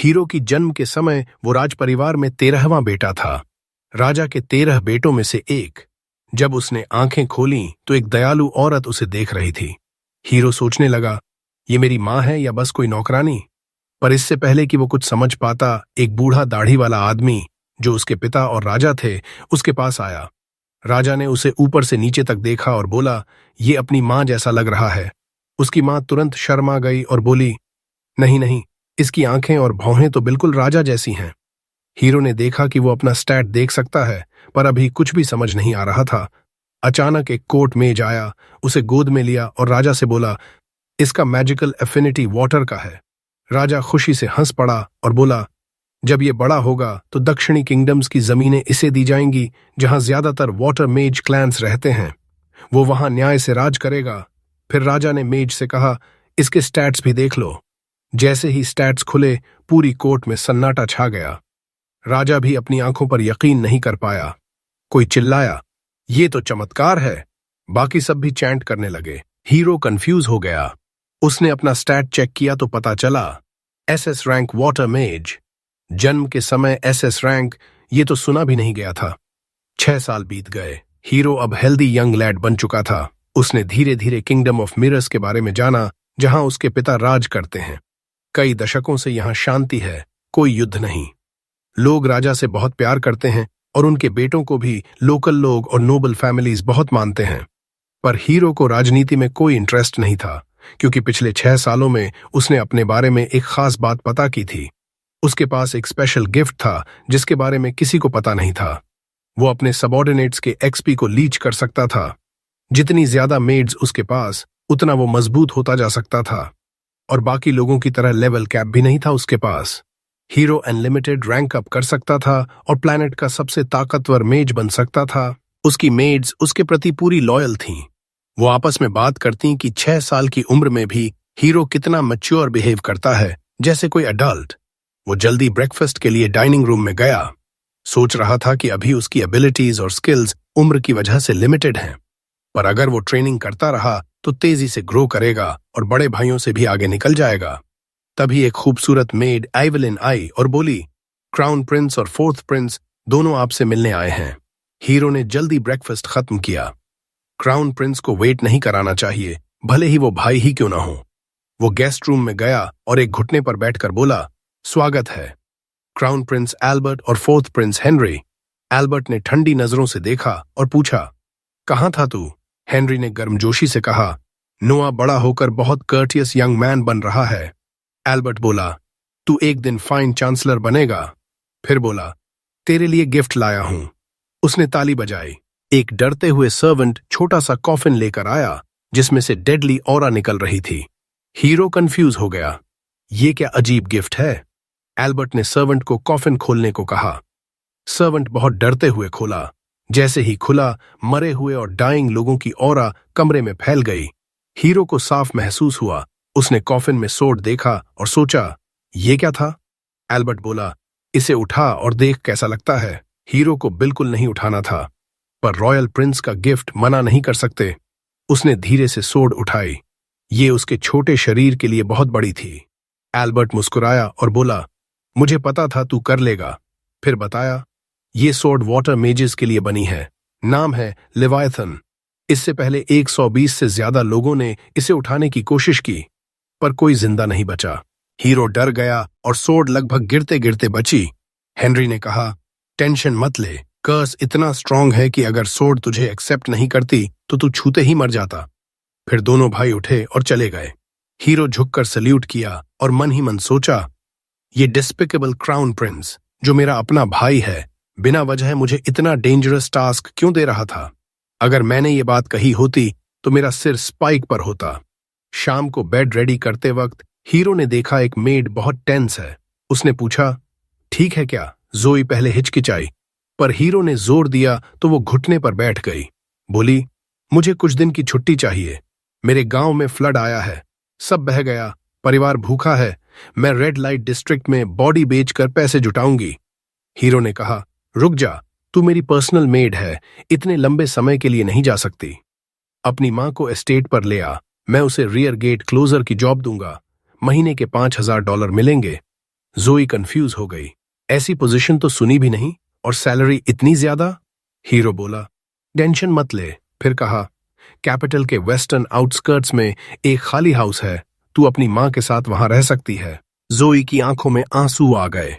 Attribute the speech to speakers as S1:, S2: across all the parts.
S1: Hero की जन्म के समय वो राज परिवार में 13वां बेटा था, राजा के 13 बेटों में से एक। जब उसने आंखें खोलीं तो एक दयालु औरत उसे देख रही थी। हीरो सोचने लगा, ये मेरी माँ है या बस कोई नौकरानी। पर इससे पहले कि वो कुछ समझ पाता, एक बूढ़ा दाढ़ी वाला आदमी जो उसके पिता और राजा थे उसके पास आया। राजा ने उसे ऊपर से नीचे तक देखा और बोला, ये अपनी माँ जैसा लग रहा है। उसकी माँ तुरंत शर्मा गई और बोली, नहीं नहीं, इसकी आंखें और भौहें तो बिल्कुल राजा जैसी हैं। हीरो ने देखा कि वो अपना स्टैट देख सकता है, पर अभी कुछ भी समझ नहीं आ रहा था। अचानक एक कोर्ट मेज आया, उसे गोद में लिया और राजा से बोला, इसका मैजिकल एफिनिटी वाटर का है। राजा खुशी से हंस पड़ा और बोला, जब ये बड़ा होगा तो दक्षिणी किंगडम्स की जमीनें इसे दी जाएंगी जहां ज्यादातर वाटर मेज क्लैंस रहते हैं। वो वहां न्याय से राज करेगा। फिर राजा ने मेज से कहा, इसके स्टैट्स भी देख लो। जैसे ही स्टैट्स खुले, पूरी कोर्ट में सन्नाटा छा गया। राजा भी अपनी आंखों पर यकीन नहीं कर पाया। कोई चिल्लाया, ये तो चमत्कार है। बाकी सब भी चैंट करने लगे। हीरो कंफ्यूज हो गया। उसने अपना स्टैट चेक किया तो पता चला, एसएस रैंक वाटर मेज। जन्म के समय एसएस रैंक, ये तो सुना भी नहीं गया था। 6 साल बीत गए। हीरो अब हेल्दी यंग लैड बन चुका था। उसने धीरे धीरे किंगडम ऑफ मिरर्स के बारे में जाना, जहां उसके पिता राज करते हैं। कई दशकों से यहां शांति है, कोई युद्ध नहीं। लोग राजा से बहुत प्यार करते हैं और उनके बेटों को भी लोकल लोग और नोबल फैमिलीज बहुत मानते हैं। पर हीरो को राजनीति में कोई इंटरेस्ट नहीं था, क्योंकि पिछले 6 सालों में उसने अपने बारे में एक खास बात पता की थी। उसके पास एक स्पेशल गिफ्ट था जिसके बारे में किसी को पता नहीं था। वो अपने सबऑर्डिनेट्स के एक्सपी को लीच कर सकता था। जितनी ज्यादा मेड्स उसके पास, उतना वो मजबूत होता जा सकता था। और बाकी लोगों की तरह लेवल कैप भी नहीं था उसके पास। हीरो अनलिमिटेड रैंक अप कर सकता था और प्लैनेट का सबसे ताकतवर मेज बन सकता था। उसकी मेड्स उसके प्रति पूरी लॉयल थीं। वो आपस में बात करती कि 6 साल की उम्र में भी हीरो कितना मैच्योर बिहेव करता है, जैसे कोई अडल्ट। वो जल्दी ब्रेकफास्ट के लिए डाइनिंग रूम में गया। सोच रहा था कि अभी उसकी एबिलिटीज और स्किल्स उम्र की वजह से लिमिटेड हैं, पर अगर वो ट्रेनिंग करता रहा तो तेजी से ग्रो करेगा और बड़े भाइयों से भी आगे निकल जाएगा। तभी एक खूबसूरत मेड आइवलिन आई और बोली, क्राउन प्रिंस और 4th प्रिंस दोनों आपसे मिलने आए हैं। हीरो ने जल्दी ब्रेकफास्ट खत्म किया। क्राउन प्रिंस को वेट नहीं कराना चाहिए, भले ही वो भाई ही क्यों ना हो। वो गेस्ट रूम में गया और एक घुटने पर बैठकर बोला, स्वागत है क्राउन प्रिंस एल्बर्ट और 4th प्रिंस हेनरी। एल्बर्ट ने ठंडी नजरों से देखा और पूछा, कहाँ था तू? हेनरी ने गर्मजोशी से कहा, नोआ बड़ा होकर बहुत कर्टियस यंग मैन बन रहा है। एल्बर्ट बोला, तू एक दिन फाइन चांसलर बनेगा। फिर बोला, तेरे लिए गिफ्ट लाया हूं। उसने ताली बजाई। एक डरते हुए सर्वेंट छोटा सा कॉफिन लेकर आया जिसमें से डेडली ऑरा निकल रही थी। हीरो कंफ्यूज हो गया, ये क्या अजीब गिफ्ट है? एल्बर्ट ने सर्वेंट को कॉफिन खोलने को कहा। सर्वेंट बहुत डरते हुए खोला। जैसे ही खुला, मरे हुए और डाइंग लोगों की ऑरा कमरे में फैल गई। हीरो को साफ महसूस हुआ। उसने कॉफिन में सोड देखा और सोचा, ये क्या था? एल्बर्ट बोला, इसे उठा और देख कैसा लगता है। हीरो को बिल्कुल नहीं उठाना था, पर रॉयल प्रिंस का गिफ्ट मना नहीं कर सकते। उसने धीरे से सोड उठाई। ये उसके छोटे शरीर के लिए बहुत बड़ी थी। एल्बर्ट मुस्कुराया और बोला, मुझे पता था तू कर लेगा। फिर बताया, ये सोड वाटर मेजेस के लिए बनी है। नाम है लेवायथन। इससे पहले 120 से ज्यादा लोगों ने इसे उठाने की कोशिश की, पर कोई जिंदा नहीं बचा। हीरो डर गया और सोड लगभग गिरते गिरते बची। हेनरी ने कहा, टेंशन मत ले, कर्स इतना स्ट्रांग है कि अगर सोड तुझे एक्सेप्ट नहीं करती तो तू छूते ही मर जाता। फिर दोनों भाई उठे और चले गए। हीरो झुककर सल्यूट किया और मन ही मन सोचा, ये डिस्पिकेबल क्राउन प्रिंस जो मेरा अपना भाई है, बिना वजह मुझे इतना डेंजरस टास्क क्यों दे रहा था? अगर मैंने ये बात कही होती तो मेरा सिर स्पाइक पर होता। शाम को बेड रेडी करते वक्त हीरो ने देखा एक मेड बहुत टेंस है। उसने पूछा, ठीक है क्या? जोई पहले हिचकिचाई, पर हीरो ने जोर दिया तो वो घुटने पर बैठ गई। बोली, मुझे कुछ दिन की छुट्टी चाहिए। मेरे गांव में फ्लड आया है, सब बह गया, परिवार भूखा है। मैं रेड लाइट डिस्ट्रिक्ट में बॉडी बेचकर पैसे जुटाऊंगी। हीरो ने कहा, रुक जा, तू मेरी पर्सनल मेड है, इतने लंबे समय के लिए नहीं जा सकती। अपनी माँ को एस्टेट पर ले आ, मैं उसे रियर गेट क्लोजर की जॉब दूंगा। महीने के $5000 मिलेंगे। जोई कंफ्यूज हो गई। ऐसी पोजीशन तो सुनी भी नहीं, और सैलरी इतनी ज्यादा? हीरो बोला, टेंशन मत ले। फिर कहा, कैपिटल के वेस्टर्न आउटस्कर्ट्स में एक खाली हाउस है, तू अपनी मां के साथ वहां रह सकती है। जोई की आंखों में आंसू आ गए।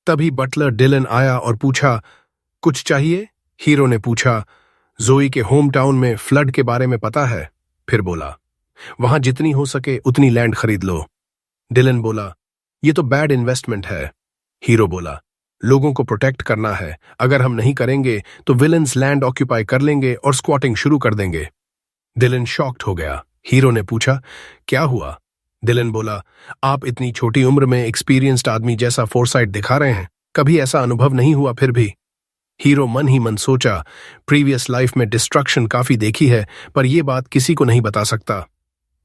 S1: तभी बटलर डिलन आया और पूछा, कुछ चाहिए? हीरो ने पूछा, जोई के होम टाउन में फ्लड के बारे में पता है? फिर बोला, वहां जितनी हो सके उतनी लैंड खरीद लो। डिलन बोला, ये तो बैड इन्वेस्टमेंट है। हीरो बोला, लोगों को प्रोटेक्ट करना है, अगर हम नहीं करेंगे तो विलन्स लैंड ऑक्यूपाई कर लेंगे और स्क्वाटिंग शुरू कर देंगे। डिलन शॉक्ड हो गया। हीरो ने पूछा, क्या हुआ? डिलन बोला, आप इतनी छोटी उम्र में एक्सपीरियंस्ड आदमी जैसा फोरसाइट दिखा रहे हैं, कभी ऐसा अनुभव नहीं हुआ फिर भी? हीरो मन ही मन सोचा, प्रीवियस लाइफ में डिस्ट्रक्शन काफी देखी है, पर यह बात किसी को नहीं बता सकता।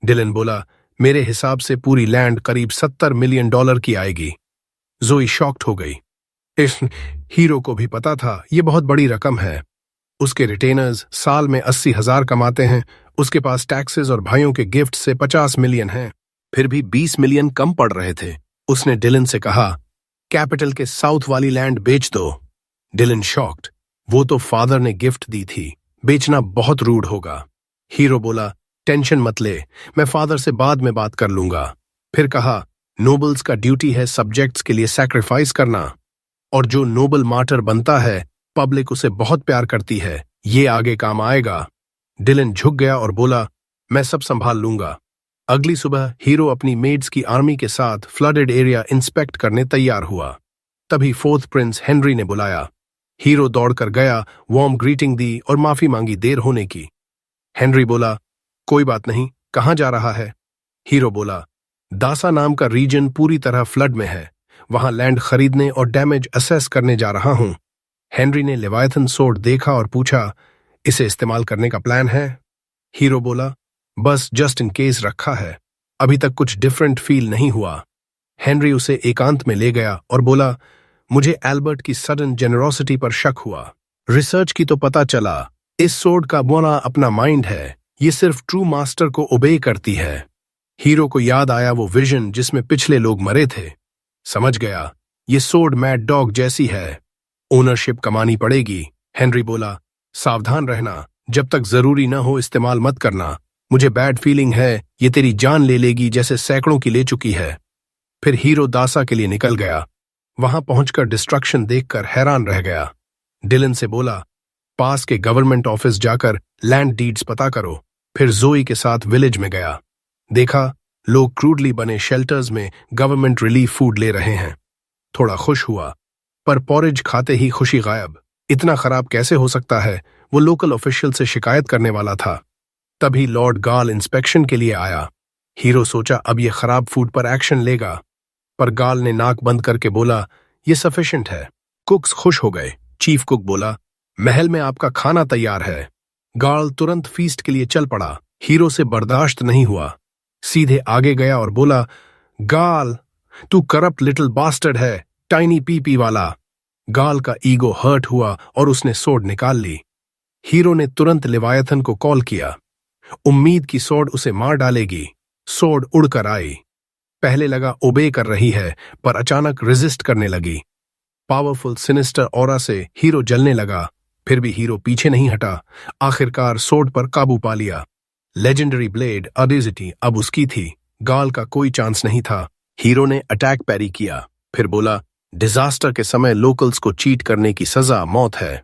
S1: डिलन बोला, मेरे हिसाब से पूरी लैंड करीब $70 मिलियन की आएगी। जोई शॉक्ड हो गई। इस हीरो को भी पता था यह बहुत बड़ी रकम है। उसके रिटेनर्स साल में 80,000 कमाते हैं, उसके पास टैक्सेस और भाइयों के गिफ्ट से 50 मिलियन हैं, फिर भी 20 मिलियन कम पड़ रहे थे। उसने डिलन से कहा, कैपिटल के साउथ वाली लैंड बेच दो। डिलन शॉक्ड, वो तो फादर ने गिफ्ट दी थी, बेचना बहुत रूड होगा। हीरो बोला, टेंशन मत ले, मैं फादर से बाद में बात कर लूंगा। फिर कहा, नोबल्स का ड्यूटी है सब्जेक्ट्स के लिए सैक्रिफाइस करना, और जो नोबल मार्टर बनता है पब्लिक उसे बहुत प्यार करती है, ये आगे काम आएगा। डिलन झुक गया और बोला, मैं सब संभाल लूंगा। अगली सुबह हीरो अपनी मेड्स की आर्मी के साथ फ्लडेड एरिया इंस्पेक्ट करने तैयार हुआ। तभी फोर्थ प्रिंस हेनरी ने बुलाया। हीरो दौड़कर गया, वार्म ग्रीटिंग दी और माफी मांगी देर होने की। हेनरी बोला, कोई बात नहीं, कहां जा रहा है? हीरो बोला, दासा नाम का रीजन पूरी तरह फ्लड में है, वहां लैंड खरीदने और डैमेज असेस करने जा रहा हूं। हेनरी ने लेवायथन सोर्ड देखा और पूछा, इसे इस्तेमाल करने का प्लान है? हीरो बोला, बस जस्ट इन केस रखा है, अभी तक कुछ डिफरेंट फील नहीं हुआ। हेनरी उसे एकांत में ले गया और बोला, मुझे एल्बर्ट की सडन जेनरोसिटी पर शक हुआ। रिसर्च की तो पता चला, इस सोर्ड का बोना अपना माइंड है, ये सिर्फ ट्रू मास्टर को ओबे करती है। हीरो को याद आया वो विजन जिसमें पिछले लोग मरे थे। समझ गया, ये सोर्ड मैड डॉग जैसी है, ओनरशिप कमानी पड़ेगी। हेनरी बोला, सावधान रहना, जब तक जरूरी न हो इस्तेमाल मत करना, मुझे बैड फीलिंग है ये तेरी जान ले लेगी जैसे सैकड़ों की ले चुकी है। फिर हीरो दासा के लिए निकल गया। वहां पहुंचकर डिस्ट्रक्शन देखकर हैरान रह गया। डिलन से बोला, पास के गवर्नमेंट ऑफिस जाकर लैंड डीड्स पता करो। फिर जोई के साथ विलेज में गया, देखा लोग क्रूडली बने शेल्टर्स में गवर्नमेंट रिलीफ फूड ले रहे हैं। थोड़ा खुश हुआ, पर पॉरेज खाते ही खुशी गायब। इतना खराब कैसे हो सकता है? वो लोकल ऑफिशियल से शिकायत करने वाला था। तभी लॉर्ड गाल इंस्पेक्शन के लिए आया। हीरो सोचा अब ये खराब फूड पर एक्शन लेगा, पर गाल ने नाक बंद करके बोला, ये सफिशिएंट है। कुक्स खुश हो गए। चीफ कुक बोला, महल में आपका खाना तैयार है। गाल तुरंत फीस्ट के लिए चल पड़ा। हीरो से बर्दाश्त नहीं हुआ, सीधे आगे गया और बोला, गाल, तू करप्ट लिटिल बास्टर्ड है, टाइनी पीपी वाला। गाल का ईगो हर्ट हुआ और उसने सोर्ड निकाल ली। हीरो ने तुरंत लेवायथन को कॉल किया। उम्मीद की सोर्ड उसे मार डालेगी। सोर्ड उड़कर आई। पहले लगा ओबे कर रही है, पर अचानक रेजिस्ट करने लगी। पावरफुल सिनिस्टर ऑरा से हीरो जलने लगा, फिर भी हीरो पीछे नहीं हटा। आखिरकार सोर्ड पर काबू पा लिया। लेजेंडरी ब्लेड अडेजिटी अब उसकी थी। गाल का कोई चांस नहीं था। हीरो ने अटैक पैरी किया, फिर बोला, डिजास्टर के समय लोकल्स को चीट करने की सजा मौत है।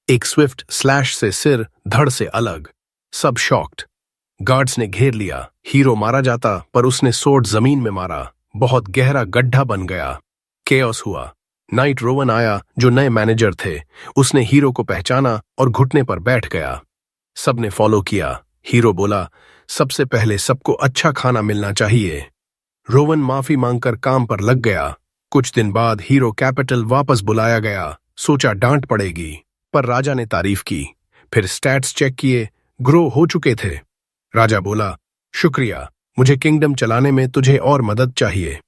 S1: एक स्विफ्ट स्लैश से सिर धड़ से अलग। सब शॉक्ड। गार्ड्स ने घेर लिया। हीरो मारा जाता, पर उसने सोर्ड जमीन में मारा। बहुत गहरा गड्ढा बन गया। केओस हुआ। नाइट रोवन आया, जो नए मैनेजर थे। उसने हीरो को पहचाना और घुटने पर बैठ गया। सबने फॉलो किया। हीरो बोला, सबसे पहले सबको अच्छा खाना मिलना चाहिए। रोवन माफी मांगकर काम पर लग गया। कुछ दिन बाद हीरो कैपिटल वापस बुलाया गया। सोचा डांट पड़ेगी, पर राजा ने तारीफ की। फिर स्टैट्स चेक किए, ग्रो हो चुके थे। राजा बोला, शुक्रिया, मुझे किंगडम चलाने में तुझे और मदद चाहिए।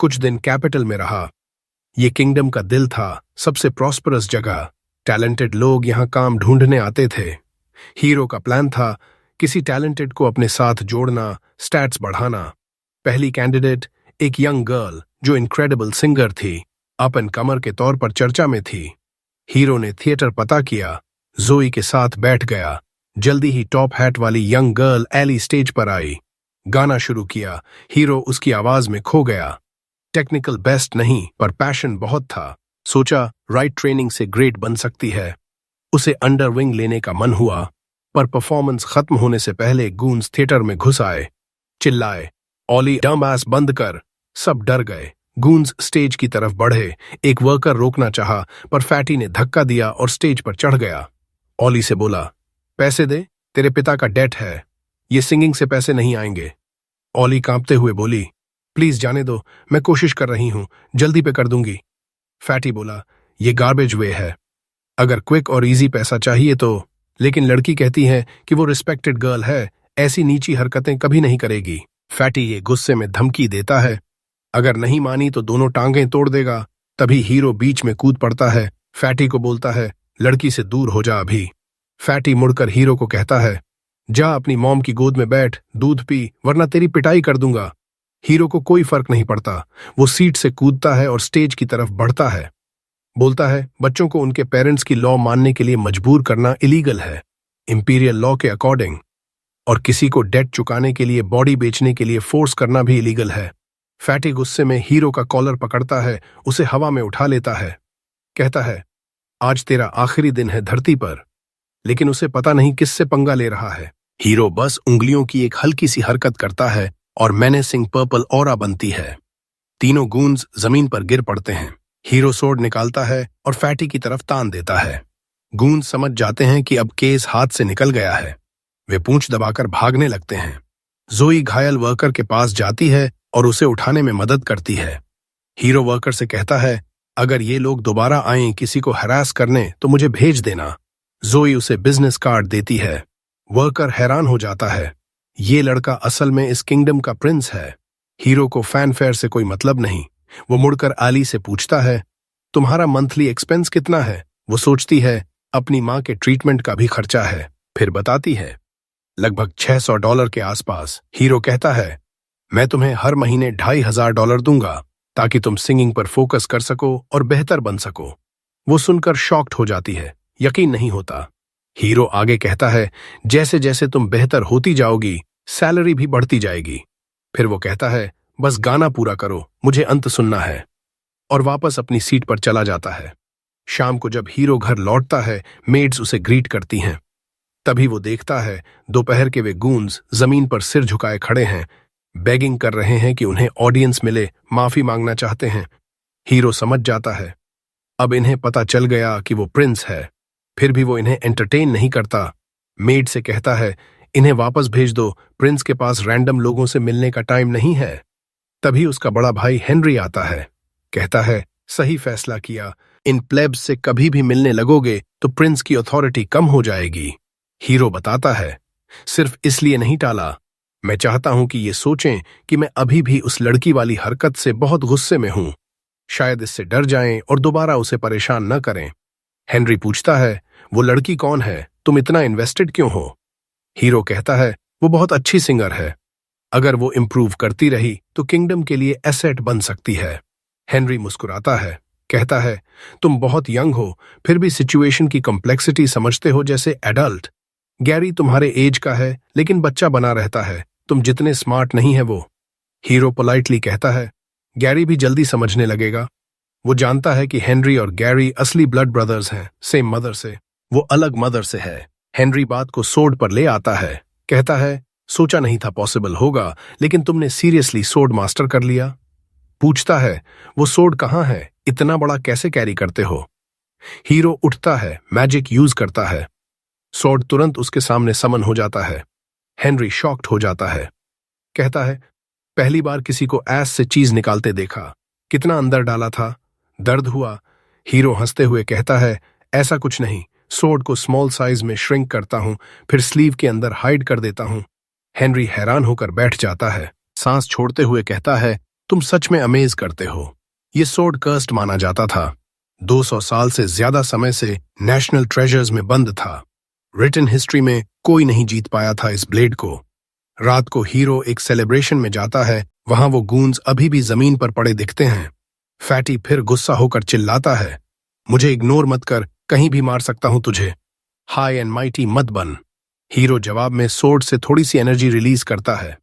S1: कुछ दिन कैपिटल में रहा। ये किंगडम का दिल था, सबसे प्रॉस्परस जगह। टैलेंटेड लोग यहां काम ढूंढने आते थे। हीरो का प्लान था किसी टैलेंटेड को अपने साथ जोड़ना, स्टैट्स बढ़ाना। पहली कैंडिडेट एक यंग गर्ल जो इनक्रेडिबल सिंगर थी, अप एंड कमर के तौर पर चर्चा में थी। हीरो ने थिएटर पता किया, जोई के साथ बैठ गया। जल्दी ही टॉप हैट वाली यंग गर्ल एली स्टेज पर आई। गाना शुरू किया। हीरो उसकी आवाज में खो गया। टेक्निकल बेस्ट नहीं, पर पैशन बहुत था। सोचा राइट ट्रेनिंग से ग्रेट बन सकती है। उसे अंडर विंग लेने का मन हुआ, पर परफॉर्मेंस खत्म होने से पहले गूंज थिएटर में घुस आए। चिल्लाए, ऑली डम एस बंद कर। सब डर गए। गूंज स्टेज की तरफ बढ़े। एक वर्कर रोकना चाहा, पर फैटी ने धक्का दिया और स्टेज पर चढ़ गया। ऑली से बोला, पैसे दे, तेरे पिता का डेट है, ये सिंगिंग से पैसे नहीं आएंगे। ऑली कांपते हुए बोली, प्लीज जाने दो, मैं कोशिश कर रही हूं, जल्दी पे कर दूंगी। फैटी बोला, ये गार्बेज वे है, अगर क्विक और इजी पैसा चाहिए तो। लेकिन लड़की कहती है कि वो रिस्पेक्टेड गर्ल है, ऐसी नीची हरकतें कभी नहीं करेगी। फैटी ये गुस्से में धमकी देता है, अगर नहीं मानी तो दोनों टांगें तोड़ देगा। तभी हीरो बीच में कूद पड़ता है। फैटी को बोलता है, लड़की से दूर हो जा अभी। फैटी मुड़कर हीरो को कहता है, जा अपनी मॉम की गोद में बैठ, दूध पी, वरना तेरी पिटाई कर दूंगा। हीरो को कोई फर्क नहीं पड़ता। वो सीट से कूदता है और स्टेज की तरफ बढ़ता है। बोलता है, बच्चों को उनके पेरेंट्स की लॉ मानने के लिए मजबूर करना इलीगल है, इंपीरियल लॉ के अकॉर्डिंग। और किसी को डेट चुकाने के लिए, बॉडी बेचने के लिए फोर्स करना भी इलीगल है। फैटी गुस्से में हीरो का कॉलर पकड़ता है, उसे हवा में उठा लेता है। कहता है, आज तेरा आखिरी दिन है धरती पर। लेकिन उसे पता नहीं किससे पंगा ले रहा है। हीरो बस उंगलियों की एक हल्की सी हरकत करता है और मेनेसिंग पर्पल ऑरा बनती है। तीनों गूंज जमीन पर गिर पड़ते हैं। हीरो सोर्ड निकालता है और फैटी की तरफ तान देता है। गूंज समझ जाते हैं कि अब केस हाथ से निकल गया है। वे पूंछ दबाकर भागने लगते हैं। जोई घायल वर्कर के पास जाती है और उसे उठाने में मदद करती है। हीरो वर्कर से कहता है, अगर ये लोग दोबारा आएं किसी को हरास करने तो मुझे भेज देना। जोई उसे बिजनेस कार्ड देती है। वर्कर हैरान हो जाता है, ये लड़का असल में इस किंगडम का प्रिंस है। हीरो को फैनफेयर से कोई मतलब नहीं। वो मुड़कर आली से पूछता है, तुम्हारा मंथली एक्सपेंस कितना है? वो सोचती है, अपनी माँ के ट्रीटमेंट का भी खर्चा है। फिर बताती है, लगभग $600 के आसपास। हीरो कहता है, मैं तुम्हें हर महीने $2500 दूंगा ताकि तुम सिंगिंग पर फोकस कर सको और बेहतर बन सको। वो सुनकर शॉक्ड हो जाती है, यकीन नहीं होता। हीरो आगे कहता है, जैसे जैसे तुम बेहतर होती जाओगी सैलरी भी बढ़ती जाएगी। फिर वो कहता है, बस गाना पूरा करो, मुझे अंत सुनना है, और वापस अपनी सीट पर चला जाता है। शाम को जब हीरो घर लौटता है, मेड्स उसे ग्रीट करती हैं। तभी वो देखता है, दोपहर के वे गूंज जमीन पर सिर झुकाए खड़े हैं, बेगिंग कर रहे हैं कि उन्हें ऑडियंस मिले, माफी मांगना चाहते हैं। हीरो समझ जाता है, अब इन्हें पता चल गया कि वो प्रिंस है। फिर भी वो इन्हें एंटरटेन नहीं करता। मेड से कहता है, इन्हें वापस भेज दो, प्रिंस के पास रैंडम लोगों से मिलने का टाइम नहीं है। तभी उसका बड़ा भाई हेनरी आता है। कहता है, सही फैसला किया, इन प्लेब्स से कभी भी मिलने लगोगे तो प्रिंस की अथॉरिटी कम हो जाएगी। हीरो बताता है, सिर्फ इसलिए नहीं टाला, मैं चाहता हूं कि ये सोचें कि मैं अभी भी उस लड़की वाली हरकत से बहुत गुस्से में हूं। शायद इससे डर जाएं और दोबारा उसे परेशान न करें। हेनरी पूछता है, वो लड़की कौन है? तुम इतना इन्वेस्टेड क्यों हो? हीरो कहता है, वो बहुत अच्छी सिंगर है, अगर वो इम्प्रूव करती रही तो किंगडम के लिए एसेट बन सकती है। हेनरी मुस्कुराता है, कहता है, तुम बहुत यंग हो, फिर भी सिचुएशन की कॉम्प्लेक्सिटी समझते हो जैसे एडल्ट। गैरी तुम्हारे एज का है, लेकिन बच्चा बना रहता है, तुम जितने स्मार्ट नहीं है वो। हीरो पोलाइटली कहता है, गैरी भी जल्दी समझने लगेगा। वो जानता है कि हेनरी और गैरी असली ब्लड ब्रदर्स हैं, सेम मदर से। वो अलग मदर से है। हेनरी बात को सोड पर ले आता है। कहता है, सोचा नहीं था पॉसिबल होगा, लेकिन तुमने सीरियसली सोड मास्टर कर लिया। पूछता है, वो सोड कहाँ है? इतना बड़ा कैसे कैरी करते हो? हीरो उठता है, मैजिक यूज करता है। सोड तुरंत उसके सामने समन हो जाता है। हेनरी शॉक्ड हो जाता है। कहता है, पहली बार किसी को ऐस से चीज निकालते देखा, कितना अंदर डाला था, दर्द हुआ। हीरो हंसते हुए कहता है, ऐसा कुछ नहीं, सोड को स्मॉल साइज में श्रिंक करता हूं, फिर स्लीव के अंदर हाइड कर देता हूं। हेनरी हैरान होकर बैठ जाता है। सांस छोड़ते हुए कहता है, तुम सच में अमेज करते हो। ये सोड कर्स्ड माना जाता था। 200 साल से ज्यादा समय से नेशनल ट्रेजर्स में बंद था। रिटन हिस्ट्री में कोई नहीं जीत पाया था इस ब्लेड को। रात को हीरो एक सेलिब्रेशन में जाता है। वहां वो गूंज अभी भी जमीन पर पड़े दिखते हैं। फैटी फिर गुस्सा होकर चिल्लाता है, मुझे इग्नोर मत कर, कहीं भी मार सकता हूं तुझे, हाई एंड माइटी मत बन। हीरो जवाब में सोर्ड से थोड़ी सी एनर्जी रिलीज करता है।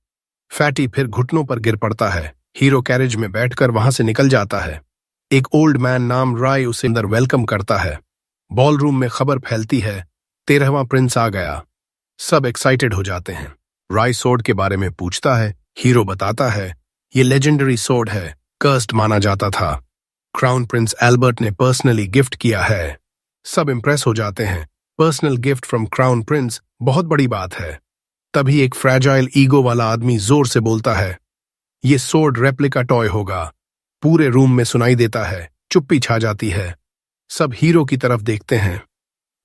S1: फैटी फिर घुटनों पर गिर पड़ता है। हीरो कैरेज में बैठकर वहां से निकल जाता है। एक ओल्ड मैन नाम राय उसे अंदर वेलकम करता है। बॉल रूम में खबर फैलती है, 13वां प्रिंस आ गया। सब एक्साइटेड हो जाते हैं। राय सोर्ड के बारे में पूछता है। हीरो बताता है, ये लेजेंडरी सोर्ड है, कर्स्ड माना जाता था। क्राउन प्रिंस एल्बर्ट ने पर्सनली गिफ्ट किया है। सब इंप्रेस हो जाते हैं। Personal gift from crown Prince, बहुत बड़ी बात है। तभी एक फ्रैजाइल ईगो वाला आदमी जोर से बोलता है, ये सोर्ड रेप्लिका टॉय होगा। पूरे रूम में सुनाई देता है, चुप्पी छा जाती है। सब हीरो की तरफ देखते हैं।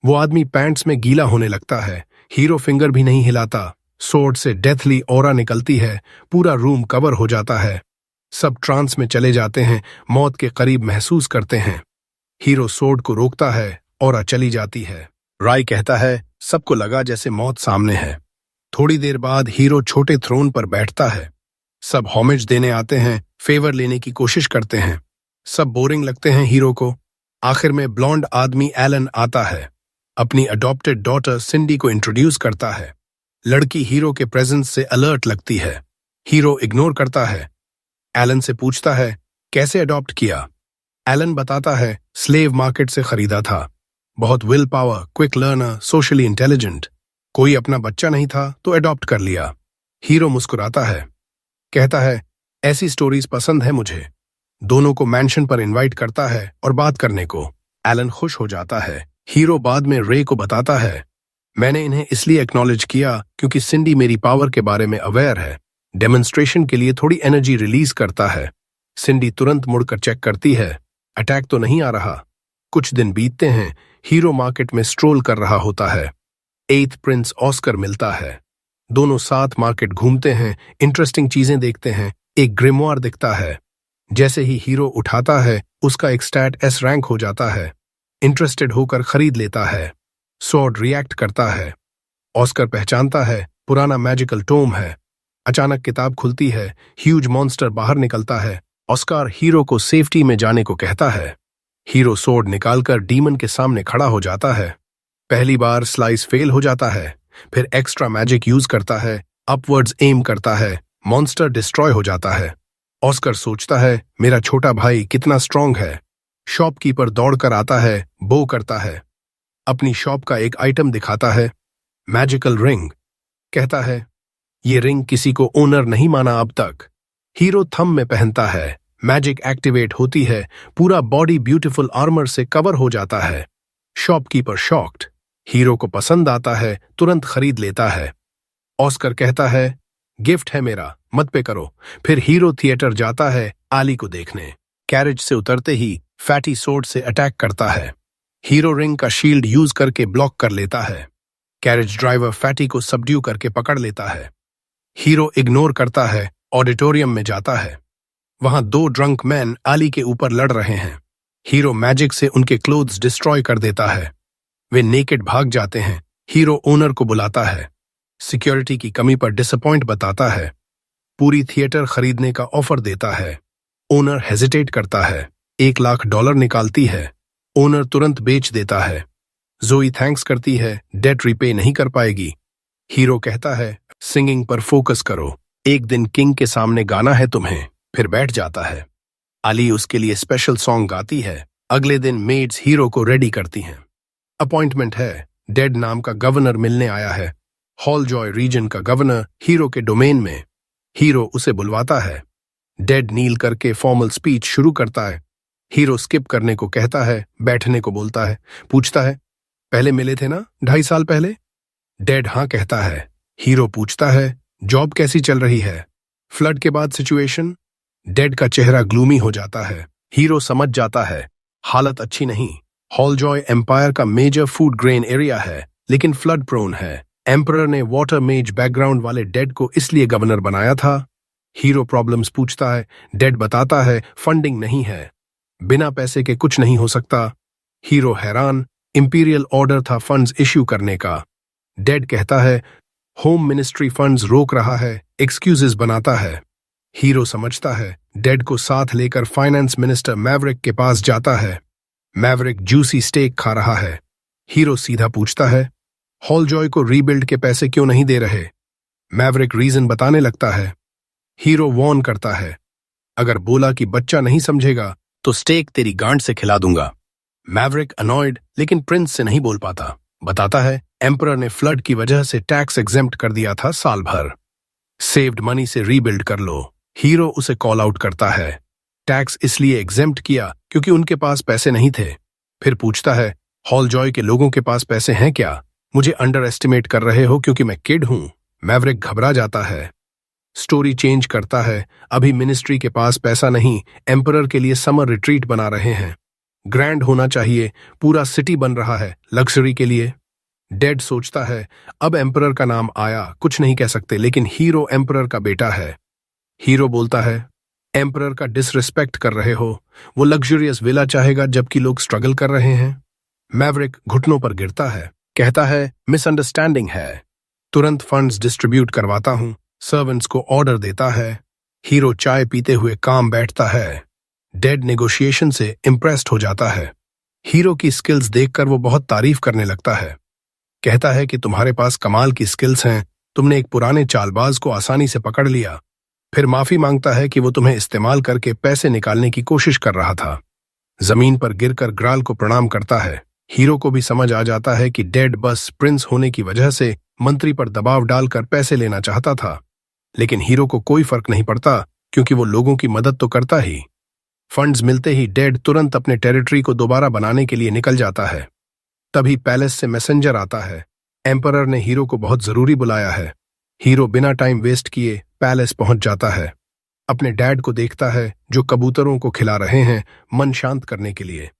S1: वो आदमी पैंट्स में गीला होने लगता है। हीरो फिंगर भी नहीं हिलाता। सोर्ड से डेथली ऑरा निकलती है। पूरा रूम कवर हो जाता है। सब ट्रांस में चले जाते हैं, मौत के करीब महसूस करते हैं। हीरो सोर्ड को रोकता है, ऑरा चली जाती है। राय कहता है, सबको लगा जैसे मौत सामने है। थोड़ी देर बाद हीरो छोटे थ्रोन पर बैठता है। सब होमेज देने आते हैं, फेवर लेने की कोशिश करते हैं। सब बोरिंग लगते हैं हीरो को। आखिर में ब्लॉन्ड आदमी एलन आता है। अपनी अडॉप्टेड डॉटर सिंडी को इंट्रोड्यूस करता है। लड़की हीरो के प्रेजेंस से अलर्ट लगती है। हीरो इग्नोर करता है। एलन से पूछता है, कैसे अडॉप्ट किया? एलन बताता है, स्लेव मार्केट से खरीदा था। बहुत will power, quick learner, socially intelligent. कोई अपना बच्चा नहीं था तो अडॉप्ट कर लिया। हीरो मुस्कुराता है, कहता है, ऐसी स्टोरीज पसंद है मुझे। दोनों को मैंशन पर इनवाइट करता है और बात करने को। एलन खुश हो जाता है। हीरो बाद में रे को बताता है, मैंने इन्हें इसलिए एक्नॉलेज किया क्योंकि सिंडी मेरी पावर के बारे में अवेयर है। डेमोन्स्ट्रेशन के लिए थोड़ी एनर्जी रिलीज करता है। सिंडी तुरंत मुड़कर चेक करती है, अटैक तो नहीं आ रहा। कुछ दिन बीतते हैं। हीरो मार्केट में स्ट्रोल कर रहा होता है। 8th प्रिंस ऑस्कर मिलता है। दोनों साथ मार्केट घूमते हैं, इंटरेस्टिंग चीजें देखते हैं। एक ग्रिमोयर दिखता है। जैसे ही हीरो उठाता है, उसका एक स्टैट S रैंक हो जाता है। इंटरेस्टेड होकर खरीद लेता है। सॉर्ड रिएक्ट करता है। ऑस्कर पहचानता है, पुराना मैजिकल टोम है। अचानक किताब खुलती है। ह्यूज मॉन्स्टर बाहर निकलता है। ऑस्कर हीरो को सेफ्टी में जाने को कहता है। हीरो सोर्ड निकालकर डीमन के सामने खड़ा हो जाता है। पहली बार स्लाइस फेल हो जाता है। फिर एक्स्ट्रा मैजिक यूज करता है, अपवर्ड्स एम करता है, मॉन्स्टर डिस्ट्रॉय हो जाता है। ऑस्कर सोचता है, मेरा छोटा भाई कितना स्ट्रांग है। शॉपकीपर दौड़कर आता है, बो करता है। अपनी शॉप का एक आइटम दिखाता है, मैजिकल रिंग। कहता है, ये रिंग किसी को ओनर नहीं माना अब तक। हीरो थंब में पहनता है। मैजिक एक्टिवेट होती है। पूरा बॉडी ब्यूटीफुल आर्मर से कवर हो जाता है। Shopkeeper shocked. हीरो को पसंद आता है, तुरंत खरीद लेता है। ऑस्कर कहता है, गिफ्ट है मेरा, मत पे करो। फिर हीरो थिएटर जाता है आली को देखने। कैरेज से उतरते ही फैटी सोर्ड से अटैक करता है। हीरो रिंग का शील्ड यूज करके ब्लॉक कर लेता है। कैरेज ड्राइवर फैटी को सबड्यू करके पकड़ लेता है। हीरो इग्नोर करता है, ऑडिटोरियम में जाता है। वहां 2 ड्रंक मैन आली के ऊपर लड़ रहे हैं। हीरो मैजिक से उनके क्लोथ्स डिस्ट्रॉय कर देता है। वे नेकेड भाग जाते हैं। हीरो ओनर को बुलाता है। सिक्योरिटी की कमी पर डिसअपॉइंट बताता है। पूरी थिएटर खरीदने का ऑफर देता है। ओनर हेजिटेट करता है। $1,00,000 निकालती है। ओनर तुरंत बेच देता है। जोई थैंक्स करती है, डेट रिपे नहीं कर पाएगी। हीरो कहता है, सिंगिंग पर फोकस करो, एक दिन किंग के सामने गाना है तुम्हें। फिर बैठ जाता है। आली उसके लिए स्पेशल सॉन्ग गाती है। अगले दिन मेड्स हीरो को रेडी करती हैं। अपॉइंटमेंट है, डेड नाम का गवर्नर मिलने आया है। हॉल जॉय रीजन का गवर्नर हीरो के डोमेन में। हीरो उसे बुलवाता है। डेड नील करके फॉर्मल स्पीच शुरू करता है। हीरो स्किप करने को कहता है, बैठने को बोलता है। पूछता है, पहले मिले थे ना 2.5 साल पहले? डेड हाँ कहता है। हीरो पूछता है, जॉब कैसी चल रही है? फ्लड के बाद सिचुएशन? डेड का चेहरा ग्लूमी हो जाता है। हीरो समझ जाता है, हालत अच्छी नहीं। हॉलजॉय एम्पायर का मेजर फूड ग्रेन एरिया है, लेकिन फ्लड प्रोन है। एम्परर ने वाटर मेज बैकग्राउंड वाले डेड को इसलिए गवर्नर बनाया था। हीरो प्रॉब्लम्स पूछता है। डेड बताता है, फंडिंग नहीं है, बिना पैसे के कुछ नहीं हो सकता। हीरो हैरान, इंपीरियल ऑर्डर था फंड्स इश्यू करने का। डेड कहता है, होम मिनिस्ट्री फंड्स रोक रहा है, एक्सक्यूजेस बनाता है। हीरो समझता है, डेड को साथ लेकर फाइनेंस मिनिस्टर मैवरिक के पास जाता है। मैवरिक जूसी स्टेक खा रहा है। हीरो सीधा पूछता है, हॉलजॉय को रीबिल्ड के पैसे क्यों नहीं दे रहे? मैवरिक रीजन बताने लगता है। हीरो वॉर्न करता है, अगर बोला कि बच्चा नहीं समझेगा तो स्टेक तेरी गांड से खिला दूंगा। मैवरिक अनॉयड लेकिन प्रिंस से नहीं बोल पाता। बताता है, एम्परर ने फ्लड की वजह से टैक्स एग्जेम्प्ट कर दिया था साल भर। सेव्ड मनी से रीबिल्ड कर लो। हीरो उसे कॉल आउट करता है। टैक्स इसलिए एग्जेम्प्ट किया क्योंकि उनके पास पैसे नहीं थे। फिर पूछता है, हॉलजॉय के लोगों के पास पैसे हैं क्या? मुझे अंडर एस्टिमेट कर रहे हो क्योंकि मैं किड हूं। मैवरिक घबरा जाता है। स्टोरी चेंज करता है। अभी मिनिस्ट्री के पास पैसा नहीं, एम्परर के लिए समर रिट्रीट बना रहे हैं। ग्रैंड होना चाहिए, पूरा सिटी बन रहा है लग्जरी के लिए। डेड सोचता है, अब एम्परर का नाम आया, कुछ नहीं कह सकते, लेकिन हीरो एम्परर का बेटा है। हीरो बोलता है, एम्परर का डिसरिस्पेक्ट कर रहे हो, वो लग्जरियस विला चाहेगा जबकि लोग स्ट्रगल कर रहे हैं। मैवरिक घुटनों पर गिरता है, कहता है, मिसअंडरस्टैंडिंग है। तुरंत फंड्स डिस्ट्रीब्यूट करवाता हूं। सर्वेंट्स को ऑर्डर देता है। हीरो चाय पीते हुए काम बैठता है। डेड नेगोशिएशन से इम्प्रेस्ड हो जाता है। हीरो की स्किल्स देखकर वो बहुत तारीफ करने लगता है। कहता है कि तुम्हारे पास कमाल की स्किल्स हैं, तुमने एक पुराने चालबाज को आसानी से पकड़ लिया। फिर माफी मांगता है कि वो तुम्हें इस्तेमाल करके पैसे निकालने की कोशिश कर रहा था। जमीन पर गिरकर ग्राल को प्रणाम करता है। हीरो को भी समझ आ जाता है कि डेड बस प्रिंस होने की वजह से मंत्री पर दबाव डालकर पैसे लेना चाहता था, लेकिन हीरो को कोई फर्क नहीं पड़ता क्योंकि वो लोगों की मदद तो करता ही। फंड्स मिलते ही डेड तुरंत अपने टेरिटरी को दोबारा बनाने के लिए निकल जाता है। तभी पैलेस से मैसेंजर आता है, एम्परर ने हीरो को बहुत जरूरी बुलाया है। हीरो बिना टाइम वेस्ट किए पैलेस पहुंच जाता है। अपने डैड को देखता है जो कबूतरों को खिला रहे हैं मन शांत करने के लिए।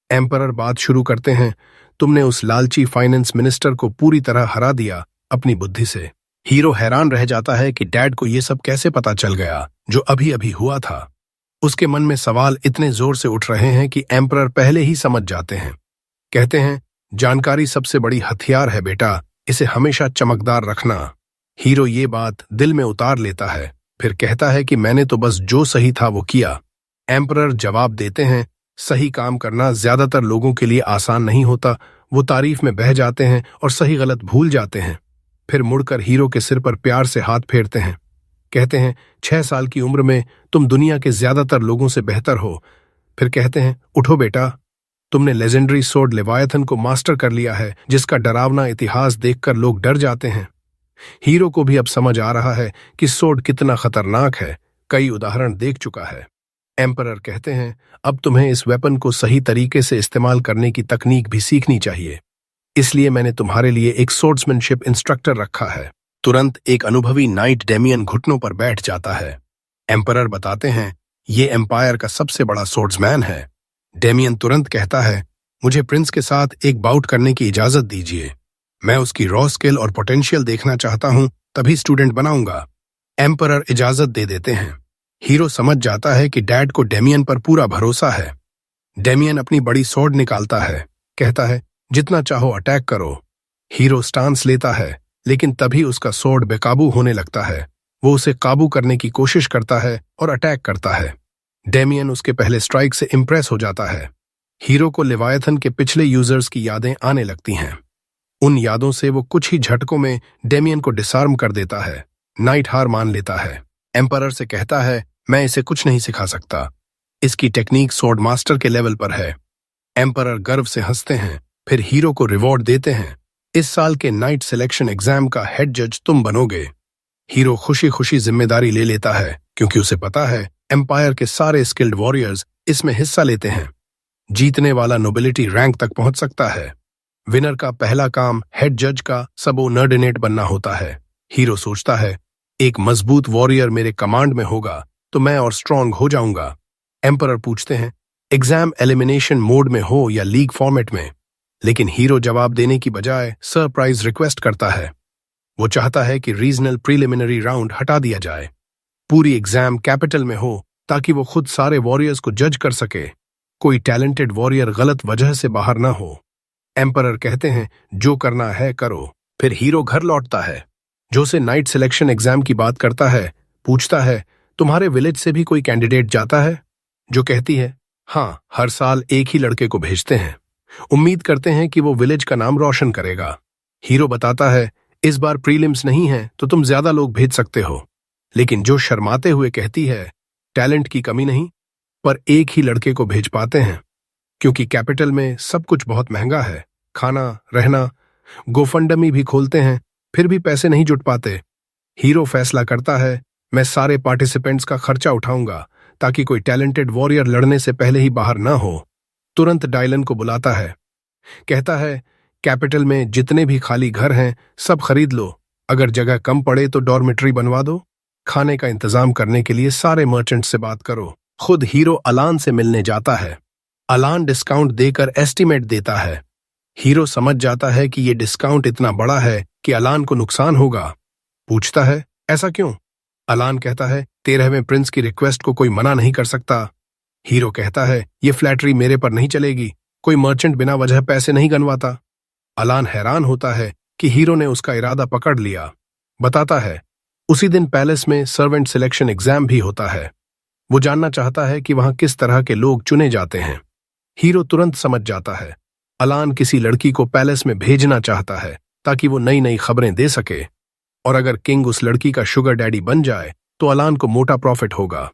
S1: एम्परर बात शुरू करते हैं, तुमने उस लालची फाइनेंस मिनिस्टर को पूरी तरह हरा दिया अपनी बुद्धि से। हीरो हैरान रह जाता है कि डैड को ये सब कैसे पता चल गया जो अभी अभी हुआ था। उसके मन में सवाल इतने जोर से उठ रहे हैं कि एम्परर पहले ही समझ जाते हैं। कहते हैं, जानकारी सबसे बड़ी हथियार है बेटा, इसे हमेशा चमकदार रखना। हीरो ये बात दिल में उतार लेता है। फिर कहता है कि मैंने तो बस जो सही था वो किया। एम्परर जवाब देते हैं, सही काम करना ज्यादातर लोगों के लिए आसान नहीं होता। वो तारीफ में बह जाते हैं और सही गलत भूल जाते हैं। फिर मुड़कर हीरो के सिर पर प्यार से हाथ फेरते हैं। कहते हैं, 6 साल की उम्र में तुम दुनिया के ज्यादातर लोगों से बेहतर हो। फिर कहते हैं, उठो बेटा, तुमने लेजेंडरी सोर्ड लेवायथन को मास्टर कर लिया है, जिसका डरावना इतिहास देखकर लोग डर जाते हैं। हीरो को भी अब समझ आ रहा है कि सोर्ड कितना खतरनाक है, कई उदाहरण देख चुका है। एम्परर कहते हैं, अब तुम्हें इस वेपन को सही तरीके से इस्तेमाल करने की तकनीक भी सीखनी चाहिए, इसलिए मैंने तुम्हारे लिए एक सोर्ड्समैनशिप इंस्ट्रक्टर रखा है। तुरंत एक अनुभवी नाइट डेमियन घुटनों पर बैठ जाता है। एम्परर बताते हैं, ये एम्पायर का सबसे बड़ा सोर्ड्समैन है। डेमियन तुरंत कहता है, मुझे प्रिंस के साथ एक बाउट करने की इजाजत दीजिए। मैं उसकी रॉ स्किल और पोटेंशियल देखना चाहता हूं, तभी स्टूडेंट बनाऊंगा। एम्परर इजाजत दे देते हैं। हीरो समझ जाता है कि डैड को डेमियन पर पूरा भरोसा है। डेमियन अपनी बड़ी स्वॉर्ड निकालता है, कहता है, जितना चाहो अटैक करो। हीरो स्टांस लेता है, लेकिन तभी उसका स्वॉर्ड बेकाबू होने लगता है। वो उसे काबू करने की कोशिश करता है और अटैक करता है। डेमियन उसके पहले स्ट्राइक से इंप्रेस हो जाता है। हीरो को लेवायथन के पिछले यूजर्स की यादें आने लगती हैं। उन यादों से वो कुछ ही झटकों में डेमियन को डिसआर्म कर देता है। नाइट हार मान लेता है। एम्परर से कहता है, मैं इसे कुछ नहीं सिखा सकता, इसकी टेक्निक स्वॉर्ड मास्टर के लेवल पर है। एम्परर गर्व से हंसते हैं, फिर हीरो को रिवॉर्ड देते हैं। इस साल के नाइट सिलेक्शन एग्जाम का हेड जज तुम बनोगे। हीरो खुशी खुशी जिम्मेदारी ले लेता है, क्योंकि उसे पता है एम्पायर के सारे स्किल्ड वॉरियर्स इसमें हिस्सा लेते हैं। जीतने वाला नोबिलिटी रैंक तक पहुंच सकता है। विनर का पहला काम हेड जज का सबोर्डिनेट बनना होता है। हीरो सोचता है, एक मजबूत वॉरियर मेरे कमांड में होगा तो मैं और स्ट्रांग हो जाऊंगा। एम्परर पूछते हैं, एग्जाम एलिमिनेशन मोड में हो या लीग फॉर्मेट में? लेकिन हीरो जवाब देने की बजाय सरप्राइज रिक्वेस्ट करता है। वो चाहता है कि रीजनल प्रीलिमिनरी राउंड हटा दिया जाए, पूरी एग्जाम कैपिटल में हो, ताकि वो खुद सारे वॉरियर्स को जज कर सके, कोई टैलेंटेड वॉरियर गलत वजह से बाहर ना हो। एम्परर कहते हैं, जो करना है करो। फिर हीरो घर लौटता है। जो से नाइट सिलेक्शन एग्जाम की बात करता है, पूछता है, तुम्हारे विलेज से भी कोई कैंडिडेट जाता है? जो कहती है, हाँ, हर साल एक ही लड़के को भेजते हैं, उम्मीद करते हैं कि वो विलेज का नाम रोशन करेगा। हीरो बताता है, इस बार प्रीलिम्स नहीं है तो तुम ज्यादा लोग भेज सकते हो। लेकिन जो शर्माते हुए कहती है, टैलेंट की कमी नहीं, पर एक ही लड़के को भेज पाते हैं क्योंकि कैपिटल में सब कुछ बहुत महंगा है, खाना, रहना, गोफंडमी भी खोलते हैं, फिर भी पैसे नहीं जुट पाते। हीरो फैसला करता है, मैं सारे पार्टिसिपेंट्स का खर्चा उठाऊंगा ताकि कोई टैलेंटेड वॉरियर लड़ने से पहले ही बाहर ना हो। तुरंत डायलन को बुलाता है, कहता है, कैपिटल में जितने भी खाली घर हैं सब खरीद लो, अगर जगह कम पड़े तो डॉर्मेट्री बनवा दो, खाने का इंतजाम करने के लिए सारे मर्चेंट से बात करो। खुद हीरो अलान से मिलने जाता है। अलान डिस्काउंट देकर एस्टीमेट देता है। हीरो समझ जाता है कि ये डिस्काउंट इतना बड़ा है कि अलान को नुकसान होगा। पूछता है, ऐसा क्यों? अलान कहता है, 13वें प्रिंस की रिक्वेस्ट को कोई मना नहीं कर सकता। हीरो कहता है, ये फ्लैटरी मेरे पर नहीं चलेगी, कोई मर्चेंट बिना वजह पैसे नहीं गनवाता। अलान हैरान होता है कि हीरो ने उसका इरादा पकड़ लिया। बताता है, उसी दिन पैलेस में सर्वेंट सिलेक्शन एग्जाम भी होता है। वो जानना चाहता है कि वहां किस तरह के लोग चुने जाते हैं। हीरो तुरंत समझ जाता है, अलान किसी लड़की को पैलेस में भेजना चाहता है ताकि वो नई नई खबरें दे सके, और अगर किंग उस लड़की का शुगर डैडी बन जाए तो अलान को मोटा प्रॉफिट होगा।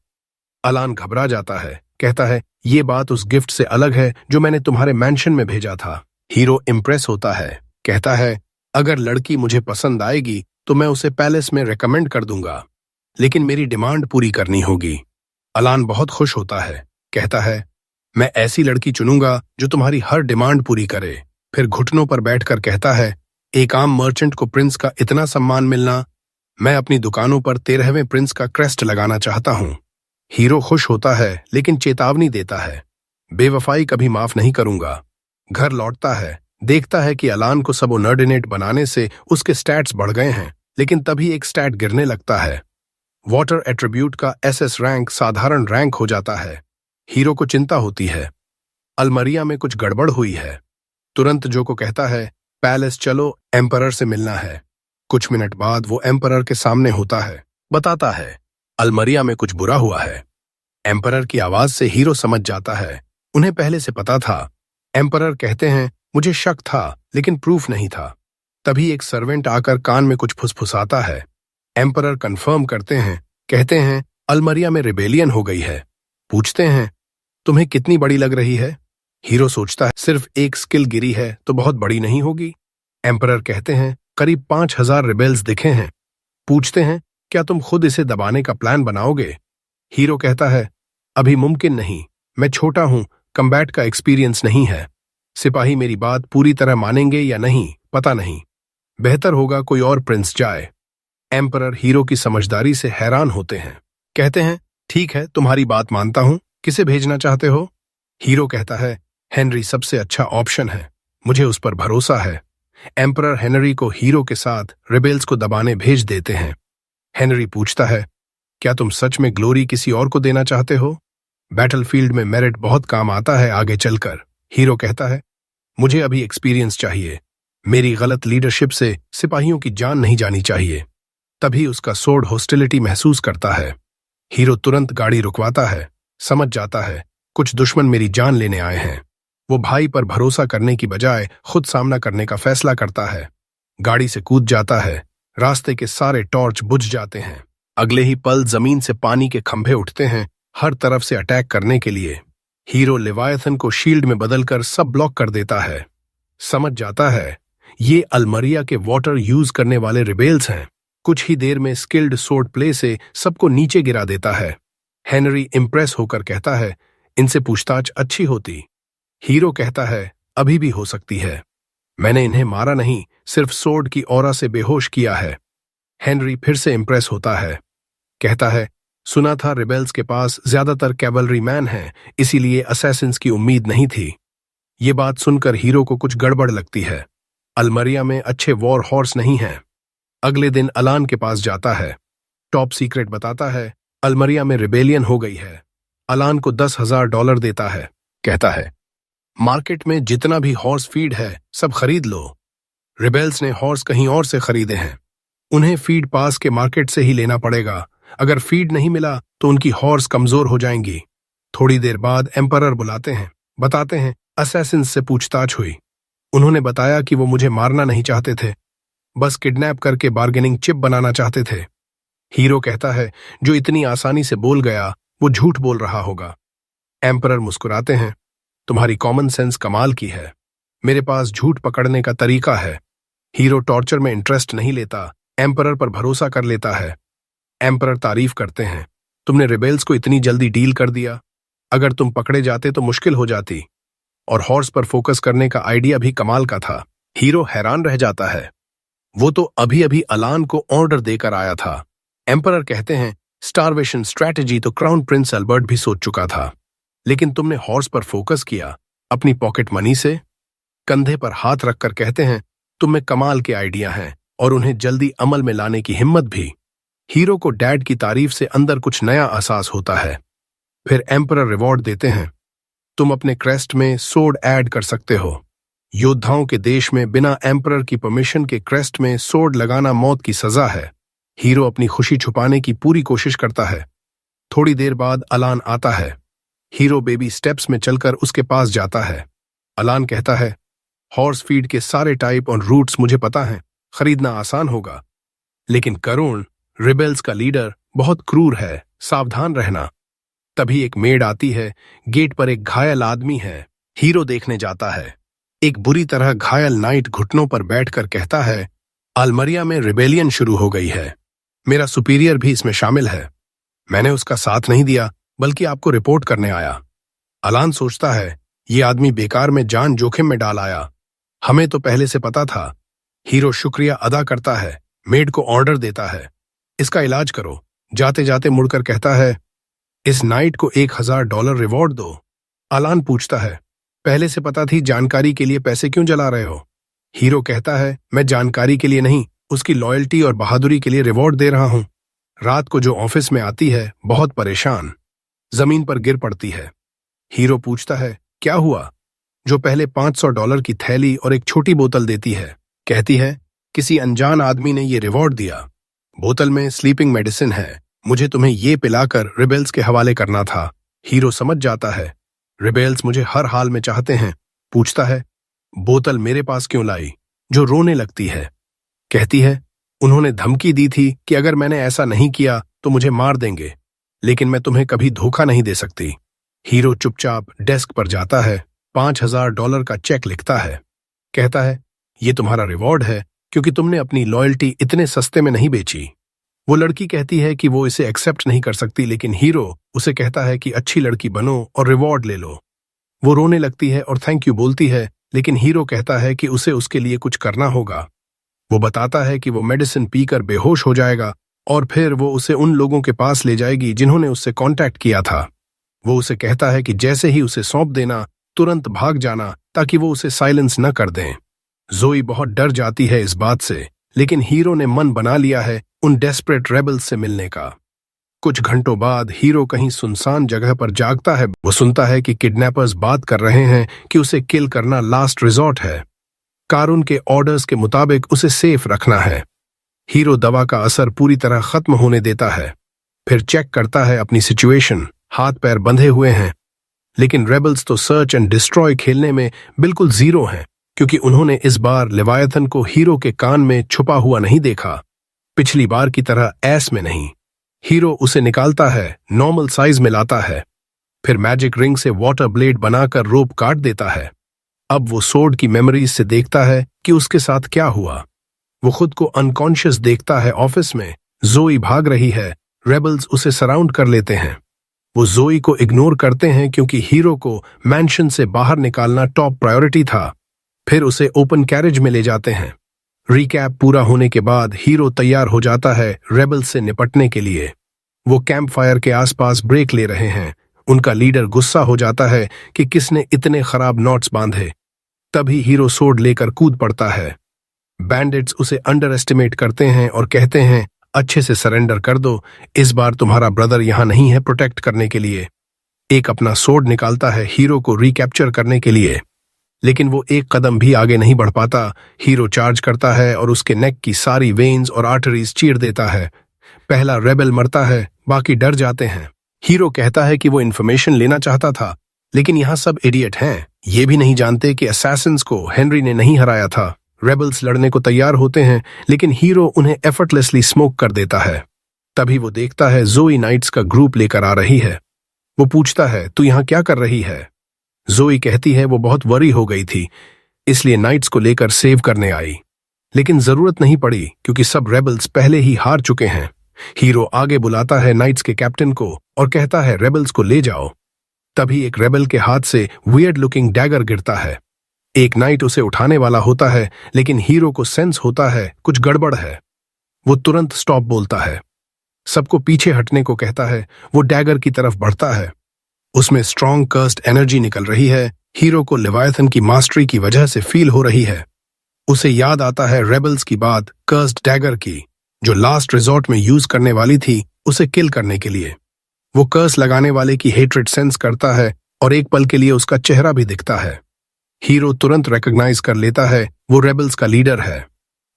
S1: अलान घबरा जाता है, कहता है, ये बात उस गिफ्ट से अलग है जो मैंने तुम्हारे मैंशन में भेजा था। हीरो इम्प्रेस होता है, कहता है, अगर लड़की मुझे पसंद आएगी तो मैं उसे पैलेस में रेकमेंड कर दूंगा, लेकिन मेरी डिमांड पूरी करनी होगी। अलान बहुत खुश होता है, कहता है, मैं ऐसी लड़की चुनूंगा जो तुम्हारी हर डिमांड पूरी करे। फिर घुटनों पर बैठकर कहता है, एक आम मर्चेंट को प्रिंस का इतना सम्मान मिलना, मैं अपनी दुकानों पर 13वें प्रिंस का क्रेस्ट लगाना चाहता हूं। हीरो खुश होता है लेकिन चेतावनी देता है, बेवफाई कभी माफ नहीं करूंगा। घर लौटता है, देखता है कि अलान को सबऑर्डिनेट बनाने से उसके स्टैट्स बढ़ गए हैं, लेकिन तभी एक स्टैट गिरने लगता है। वाटर एट्रीब्यूट का एसएस रैंक साधारण रैंक हो जाता है। हीरो को चिंता होती है, अलमरिया में कुछ गड़बड़ हुई है। तुरंत जो को कहता है, पैलेस चलो, एम्परर से मिलना है। कुछ मिनट बाद वो एम्परर के सामने होता है। बताता है, अलमरिया में कुछ बुरा हुआ है। एम्परर की आवाज से हीरो समझ जाता है, उन्हें पहले से पता था। एम्परर कहते हैं, मुझे शक था लेकिन प्रूफ नहीं था। तभी एक सर्वेंट आकर कान में कुछ फुसफुसाता है। एम्परर कंफर्म करते हैं, कहते हैं, अलमरिया में रिबेलियन हो गई है। पूछते हैं, तुम्हें कितनी बड़ी लग रही है? हीरो सोचता है, सिर्फ एक स्किल गिरी है तो बहुत बड़ी नहीं होगी। एम्परर कहते हैं, करीब 5000 रिबेल्स दिखे हैं। पूछते हैं, क्या तुम खुद इसे दबाने का प्लान बनाओगे? हीरो कहता है, अभी मुमकिन नहीं, मैं छोटा हूं, कम्बैट का एक्सपीरियंस नहीं है। सिपाही मेरी बात पूरी तरह मानेंगे या नहीं पता नहीं, बेहतर होगा कोई और प्रिंस जाए। एम्परर हीरो की समझदारी से हैरान होते हैं। कहते हैं, ठीक है, तुम्हारी बात मानता हूं, किसे भेजना चाहते हो? हीरो कहता है, हेनरी सबसे अच्छा ऑप्शन है, मुझे उस पर भरोसा है। एम्परर हेनरी को हीरो के साथ रिबेल्स को दबाने भेज देते हैं। हेनरी पूछता है, क्या तुम सच में ग्लोरी किसी और को देना चाहते हो? बैटलफील्ड में मेरिट बहुत काम आता है आगे चलकर। हीरो कहता है, मुझे अभी एक्सपीरियंस चाहिए, मेरी गलत लीडरशिप से सिपाहियों की जान नहीं जानी चाहिए। तभी उसका सोर्ड हॉस्टिलिटी महसूस करता है। हीरो तुरंत गाड़ी रुकवाता है, समझ जाता है कुछ दुश्मन मेरी जान लेने आए हैं। वो भाई पर भरोसा करने की बजाय खुद सामना करने का फैसला करता है। गाड़ी से कूद जाता है, रास्ते के सारे टॉर्च बुझ जाते हैं। अगले ही पल जमीन से पानी के खंभे उठते हैं, हर तरफ से अटैक करने के लिए। हीरो लेवायथन को शील्ड में बदलकर सब ब्लॉक कर देता है। समझ जाता है ये अलमरिया के वाटर यूज करने वाले रिबेल्स हैं। कुछ ही देर में स्किल्ड सोर्ड प्ले से सबको नीचे गिरा देता है। हेनरी इम्प्रेस होकर कहता है, इनसे पूछताछ अच्छी होती। हीरो कहता है, अभी भी हो सकती है, मैंने इन्हें मारा नहीं, सिर्फ सोर्ड की ऑरा से बेहोश किया है। हेनरी फिर से इम्प्रेस होता है, कहता है, सुना था रिबेल्स के पास ज्यादातर कैवलरी मैन हैं, इसीलिए असैसिन्स की उम्मीद नहीं थी। ये बात सुनकर हीरो को कुछ गड़बड़ लगती है। अलमरिया में अच्छे वॉर हॉर्स नहीं हैं। अगले दिन अलान के पास जाता है। टॉप सीक्रेट बताता है, अलमरिया में रिबेलियन हो गई है। अलान को $10,000 देता है। कहता है, मार्केट में जितना भी हॉर्स फीड है सब खरीद लो। रिबेल्स ने हॉर्स कहीं और से खरीदे हैं, उन्हें फीड पास के मार्केट से ही लेना पड़ेगा, अगर फीड नहीं मिला तो उनकी हॉर्स कमजोर हो जाएंगी। थोड़ी देर बाद एम्परर बुलाते हैं, बताते हैं असैसिन्स से पूछताछ हुई। उन्होंने बताया कि वो मुझे मारना नहीं चाहते थे, बस किडनैप करके बार्गेनिंग चिप बनाना चाहते थे। हीरो कहता है जो इतनी आसानी से बोल गया वो झूठ बोल रहा होगा। एम्परर मुस्कुराते हैं, तुम्हारी कॉमन सेंस कमाल की है, मेरे पास झूठ पकड़ने का तरीका है। हीरो टॉर्चर में इंटरेस्ट नहीं लेता, एम्परर पर भरोसा कर लेता है। एम्परर तारीफ करते हैं, तुमने रिबेल्स को इतनी जल्दी डील कर दिया, अगर तुम पकड़े जाते तो मुश्किल हो जाती। और हॉर्स पर फोकस करने का आइडिया भी कमाल का था। हीरो हैरान रह जाता है, वो तो अभी अभी अलान को ऑर्डर देकर आया था। एम्परर कहते हैं स्टारवेशन स्ट्रैटेजी तो क्राउन प्रिंस अल्बर्ट भी सोच चुका था, लेकिन तुमने हॉर्स पर फोकस किया अपनी पॉकेट मनी से। कंधे पर हाथ रखकर कहते हैं तुम में कमाल के आइडिया हैं और उन्हें जल्दी अमल में लाने की हिम्मत भी। हीरो को डैड की तारीफ से अंदर कुछ नया एहसास होता है। फिर एम्परर रिवॉर्ड देते हैं, तुम अपने क्रेस्ट में सोड ऐड कर सकते हो। योद्धाओं के देश में बिना एम्परर की परमिशन के क्रेस्ट में सोड लगाना मौत की सजा है। हीरो अपनी खुशी छुपाने की पूरी कोशिश करता है। थोड़ी देर बाद अलान आता है। हीरो बेबी स्टेप्स में चलकर उसके पास जाता है। अलान कहता है हॉर्स फीड के सारे टाइप और रूट्स मुझे पता है, खरीदना आसान होगा, लेकिन करुण रिबेल्स का लीडर बहुत क्रूर है, सावधान रहना। तभी एक मेड आती है, गेट पर एक घायल आदमी है। हीरो देखने जाता है। एक बुरी तरह घायल नाइट घुटनों पर बैठकर कहता है अलमरिया में रिबेलियन शुरू हो गई है, मेरा सुपीरियर भी इसमें शामिल है। मैंने उसका साथ नहीं दिया, बल्कि आपको रिपोर्ट करने आया। अलान सोचता है ये आदमी बेकार में जान जोखिम में डाल आया, हमें तो पहले से पता था। हीरो शुक्रिया अदा करता है, मेड को ऑर्डर देता है इसका इलाज करो। जाते जाते मुड़कर कहता है इस नाइट को $1000 रिवॉर्ड दो। अलान पूछता है पहले से पता थी, जानकारी के लिए पैसे क्यों जला रहे हो? हीरो कहता है मैं जानकारी के लिए नहीं, उसकी लॉयल्टी और बहादुरी के लिए रिवॉर्ड दे रहा हूं। रात को जो ऑफिस में आती है बहुत परेशान, जमीन पर गिर पड़ती है। हीरो पूछता है क्या हुआ? जो पहले $500 की थैली और एक छोटी बोतल देती है, कहती है किसी अनजान आदमी ने ये रिवॉर्ड दिया, बोतल में स्लीपिंग मेडिसिन है, मुझे तुम्हें ये पिलाकर रिबेल्स के हवाले करना था। हीरो समझ जाता है रिबेल्स मुझे हर हाल में चाहते हैं। पूछता है बोतल मेरे पास क्यों लाई? जो रोने लगती है, कहती है उन्होंने धमकी दी थी कि अगर मैंने ऐसा नहीं किया तो मुझे मार देंगे, लेकिन मैं तुम्हें कभी धोखा नहीं दे सकती। हीरो चुपचाप डेस्क पर जाता है, $5000 का चेक लिखता है, कहता है ये तुम्हारा रिवॉर्ड है क्योंकि तुमने अपनी लॉयल्टी इतने सस्ते में नहीं बेची। वो लड़की कहती है कि वो इसे एक्सेप्ट नहीं कर सकती, लेकिन हीरो उसे कहता है कि अच्छी लड़की बनो और रिवॉर्ड ले लो। वो रोने लगती है और थैंक यू बोलती है, लेकिन हीरो कहता है कि उसे उसके लिए कुछ करना होगा। वो बताता है कि वो मेडिसिन पीकर बेहोश हो जाएगा और फिर वो उसे उन लोगों के पास ले जाएगी जिन्होंने उससे कांटेक्ट किया था। वो उसे कहता है कि जैसे ही उसे सौंप देना तुरंत भाग जाना ताकि वो उसे साइलेंस न कर दें। जोई बहुत डर जाती है इस बात से, लेकिन हीरो ने मन बना लिया है उन डेस्परेट रेबल्स से मिलने का। कुछ घंटों बाद हीरो कहीं सुनसान जगह पर जागता है। वो सुनता है कि किडनैपर्स बात कर रहे हैं कि उसे किल करना लास्ट रिजॉर्ट है, कारून के ऑर्डर्स के मुताबिक उसे सेफ रखना है। हीरो दवा का असर पूरी तरह खत्म होने देता है, फिर चेक करता है अपनी सिचुएशन। हाथ पैर बंधे हुए हैं, लेकिन रेबल्स तो सर्च एंड डिस्ट्रॉय खेलने में बिल्कुल जीरो हैं, क्योंकि उन्होंने इस बार लेवायथन को हीरो के कान में छुपा हुआ नहीं देखा, पिछली बार की तरह ऐस में नहीं। हीरो उसे निकालता है, नॉर्मल साइज में लाता है, फिर मैजिक रिंग से वाटर ब्लेड बनाकर रोप काट देता है। अब वो सोड की मेमोरीज से देखता है कि उसके साथ क्या हुआ। वो खुद को अनकॉन्शियस देखता है। ऑफिस में जोई भाग रही है, रेबल्स उसे सराउंड कर लेते हैं। वो जोई को इग्नोर करते हैं क्योंकि हीरो को मैंशन से बाहर निकालना टॉप प्रायोरिटी था। फिर उसे ओपन कैरेज में ले जाते हैं। रिकैप पूरा होने के बाद हीरो तैयार हो जाता है रेबल्स से निपटने के लिए। वो कैंप फायर के आसपास ब्रेक ले रहे हैं। उनका लीडर गुस्सा हो जाता है कि किसने इतने खराब नॉट्स बांधे। तभी हीरो सोड लेकर कूद पड़ता है। बैंडिट्स उसे अंडर एस्टिमेट करते हैं और कहते हैं अच्छे से सरेंडर कर दो, इस बार तुम्हारा ब्रदर यहां नहीं है प्रोटेक्ट करने के लिए। एक अपना सोड निकालता है हीरो को रिकैप्चर करने के लिए, लेकिन वो एक कदम भी आगे नहीं बढ़ पाता। हीरो चार्ज करता है और उसके नेक की सारी वेन्स और आर्टरीज चीर देता है। पहला रेबल मरता है, बाकी डर जाते हैं। हीरो कहता है कि वो इन्फॉर्मेशन लेना चाहता था, लेकिन यहाँ सब इडियट हैं। ये भी नहीं जानते कि असैसिन्स को हेनरी ने नहीं हराया था। रेबल्स लड़ने को तैयार होते हैं, लेकिन हीरो उन्हें एफर्टलेसली स्मोक कर देता है। तभी वो देखता है जोई नाइट्स का ग्रुप लेकर आ रही है। वो पूछता है, तू यहाँ क्या कर रही है? जोई कहती है वो बहुत वरी हो गई थी, इसलिए नाइट्स को लेकर सेव करने आई, लेकिन जरूरत नहीं पड़ी क्योंकि सब रेबल्स पहले ही हार चुके हैं। हीरो आगे बुलाता है नाइट्स के कैप्टन को और कहता है रेबल्स को ले जाओ। तभी एक रेबल के हाथ से वियर्ड लुकिंग डैगर गिरता है। एक नाइट उसे उठाने वाला होता है, लेकिन हीरो को सेंस होता है कुछ गड़बड़ है। वो तुरंत स्टॉप बोलता है, सबको पीछे हटने को कहता है। वो डैगर की तरफ बढ़ता है, उसमें स्ट्रॉन्ग कर्स्ड एनर्जी निकल रही है। हीरो को लेवायथन की मास्टरी की वजह से फील हो रही है। उसे याद आता है रेबल्स की बात कर्स्ड डैगर की, जो लास्ट रिजॉर्ट में यूज करने वाली थी उसे किल करने के लिए। वो कर्स लगाने वाले की हेट्रेड सेंस करता है और एक पल के लिए उसका चेहरा भी दिखता है। हीरो तुरंत रिकॉग्नाइज कर लेता है वो रेबल्स का लीडर है।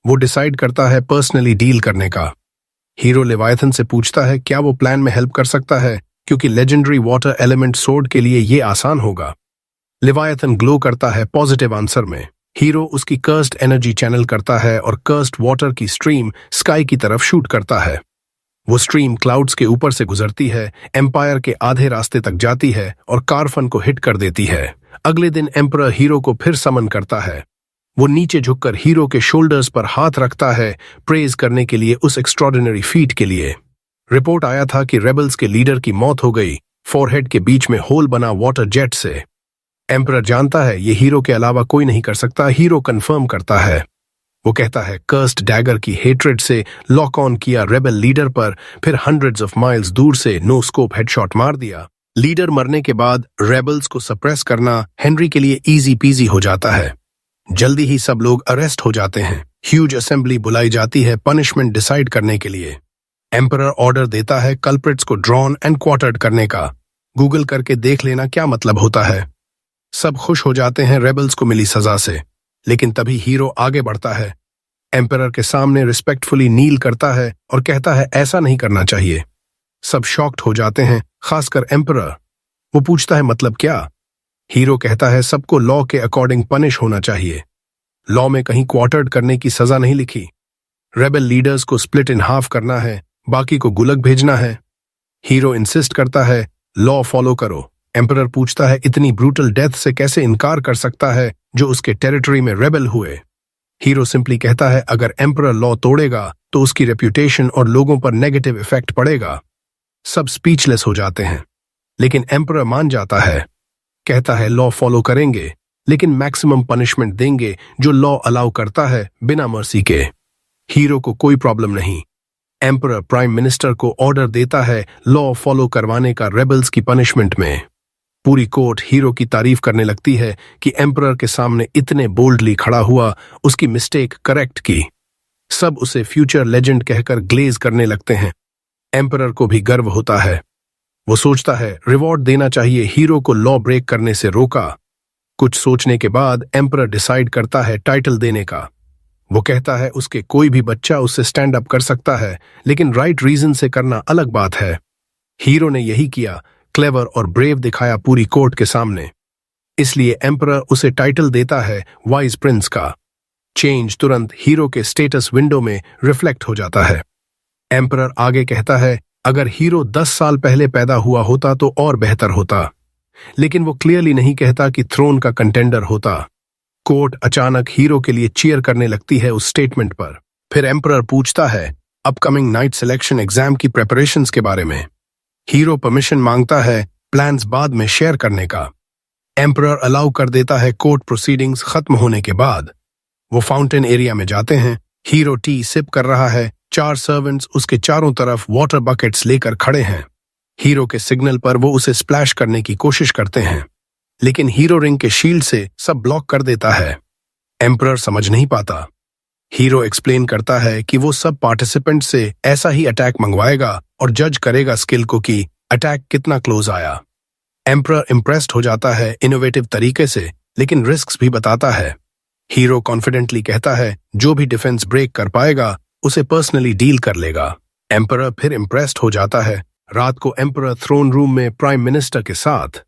S1: वो डिसाइड करता है पर्सनली डील करने का। हीरो लेवायथन से पूछता है क्या वो प्लान में हेल्प कर सकता है, क्योंकि लेजेंडरी वाटर एलिमेंट सोर्ड के लिए ये आसान होगा। लेवायथन ग्लो करता है पॉजिटिव आंसर में। हीरो उसकी कर्स्ड एनर्जी चैनल करता है और कर्स्ड वाटर की स्ट्रीम स्काई की तरफ शूट करता है। वो स्ट्रीम क्लाउड्स के ऊपर से गुजरती है, एम्पायर के आधे रास्ते तक जाती है और कारफन को हिट कर देती है। अगले दिन एम्परर हीरो को फिर समन करता है। वो नीचे झुककर हीरो के शोल्डर्स पर हाथ रखता है, प्रेज करने के लिए उस एक्स्ट्रॉर्डिनरी फीट के लिए। रिपोर्ट आया था कि रेबल्स के लीडर की मौत हो गई, फोरहेड के बीच में होल बना वाटर जेट से। एम्परर जानता है ये हीरो के अलावा कोई नहीं कर सकता। हीरो कंफर्म करता है। वो कहता है कर्स्ड डैगर की हेट्रेड से लॉक ऑन किया रेबल लीडर पर, फिर हंड्रेड्स ऑफ माइल्स दूर से नो स्कोप हेडशॉट मार दिया। लीडर मरने के बाद रेबल्स को सप्रेस करना हेनरी के लिए इजी पीजी हो जाता है। जल्दी ही सब लोग अरेस्ट हो जाते हैं। ह्यूज असेंबली बुलाई जाती है पनिशमेंट डिसाइड करने के लिए। एम्परर ऑर्डर देता है कल्प्रिट्स को ड्रॉन एंड क्वार्टर्ड करने का। गूगल करके देख लेना क्या मतलब होता है। सब खुश हो जाते हैं रेबल्स को मिली सजा से, लेकिन तभी हीरो आगे बढ़ता है, एम्परर के सामने रिस्पेक्टफुली नील करता है और कहता है ऐसा नहीं करना चाहिए। सब शॉक्ड हो जाते हैं, खासकर एम्परर। वो पूछता है मतलब क्या? हीरो कहता है सबको लॉ के अकॉर्डिंग पनिश होना चाहिए। लॉ में कहीं क्वार्टर्ड करने की सजा नहीं लिखी। रेबल लीडर्स को स्प्लिट इन हाफ करना है, बाकी को गुलक भेजना है। हीरो इंसिस्ट करता है लॉ फॉलो करो। एम्परर पूछता है इतनी ब्रूटल डेथ से कैसे इनकार कर सकता है जो उसके टेरिटरी में रेबल हुए। हीरो सिंपली कहता है अगर एम्परर लॉ तोड़ेगा तो उसकी रेप्यूटेशन और लोगों पर नेगेटिव इफेक्ट पड़ेगा। सब स्पीचलेस हो जाते हैं, लेकिन एम्परर मान जाता है। कहता है लॉ फॉलो करेंगे, लेकिन मैक्सिमम पनिशमेंट देंगे जो लॉ अलाउ करता है बिना मर्सी के। हीरो को कोई प्रॉब्लम नहीं। एम्परर प्राइम मिनिस्टर को ऑर्डर देता है लॉ फॉलो करवाने का रेबल्स की पनिशमेंट में। पूरी कोर्ट हीरो की तारीफ करने लगती है कि एम्परर के सामने इतने बोल्डली खड़ा हुआ, उसकी मिस्टेक करेक्ट की। सब उसे फ्यूचर लेजेंड कहकर ग्लेज करने लगते हैं। एम्परर को भी गर्व होता है। वो सोचता है रिवॉर्ड देना चाहिए, हीरो को लॉ ब्रेक करने से रोका। कुछ सोचने के बाद एम्परर डिसाइड करता है टाइटल देने का। वो कहता है उसके कोई भी बच्चा उससे स्टैंड अप कर सकता है, लेकिन राइट रीजन से करना अलग बात है। हीरो ने यही किया, क्लेवर और ब्रेव दिखाया पूरी कोर्ट के सामने। इसलिए एम्परर उसे टाइटल देता है वाइज प्रिंस का। चेंज तुरंत हीरो के स्टेटस विंडो में रिफ्लेक्ट हो जाता है। एम्परर आगे कहता है अगर हीरो 10 साल पहले पैदा हुआ होता तो और बेहतर होता, लेकिन वो क्लियरली नहीं कहता कि थ्रोन का कंटेंडर होता। कोर्ट अचानक हीरो के लिए चीयर करने लगती है उस स्टेटमेंट पर। फिर एम्परर पूछता है अपकमिंग नाइट सिलेक्शन एग्जाम की प्रेपरेशंस के बारे में। हीरो परमिशन मांगता है प्लान्स बाद में शेयर करने का। एम्परर अलाउ कर देता है कोर्ट प्रोसीडिंग्स खत्म होने के बाद। वो फाउंटेन एरिया में जाते हैं। हीरो टी सिप कर रहा है। 4 सर्वेंट्स उसके चारों तरफ वाटर बकेट्स लेकर खड़े हैं। हीरो के सिग्नल पर वो उसे स्प्लैश करने की कोशिश करते हैं, लेकिन हीरो रिंग के शील्ड से सब ब्लॉक कर देता है। एम्परर समझ नहीं पाता। हीरो एक्सप्लेन करता है कि वो सब पार्टिसिपेंट से ऐसा ही अटैक मंगवाएगा और जज करेगा स्किल को कि अटैक कितना क्लोज आया। एम्परर इम्प्रेस्ड हो जाता है इनोवेटिव तरीके से, लेकिन रिस्क्स भी बताता है। हीरो कॉन्फिडेंटली कहता है जो भी डिफेंस ब्रेक कर पाएगा उसे पर्सनली डील कर लेगा। एम्परर फिर इम्प्रेस्ड हो जाता है। रात को एम्परर थ्रोन रूम में प्राइम मिनिस्टर के साथ।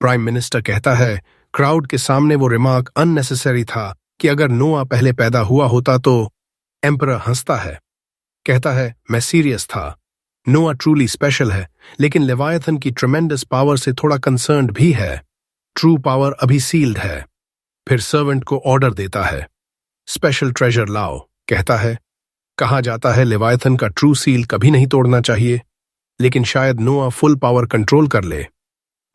S1: प्राइम मिनिस्टर कहता है क्राउड के सामने वो रिमार्क अननेसेसरी था कि अगर नोआ पहले पैदा हुआ होता तो। एम्परर हंसता है, कहता है मैं सीरियस था। नोआ ट्रूली स्पेशल है, लेकिन लेवायथन की ट्रेमेंडस पावर से थोड़ा कंसर्न्ड भी है। ट्रू पावर अभी सील्ड है। फिर सर्वेंट को ऑर्डर देता है, स्पेशल ट्रेजर लाओ। कहता है कहा जाता है लेवायथन का ट्रू सील कभी नहीं तोड़ना चाहिए, लेकिन शायद नोआ फुल पावर कंट्रोल कर ले।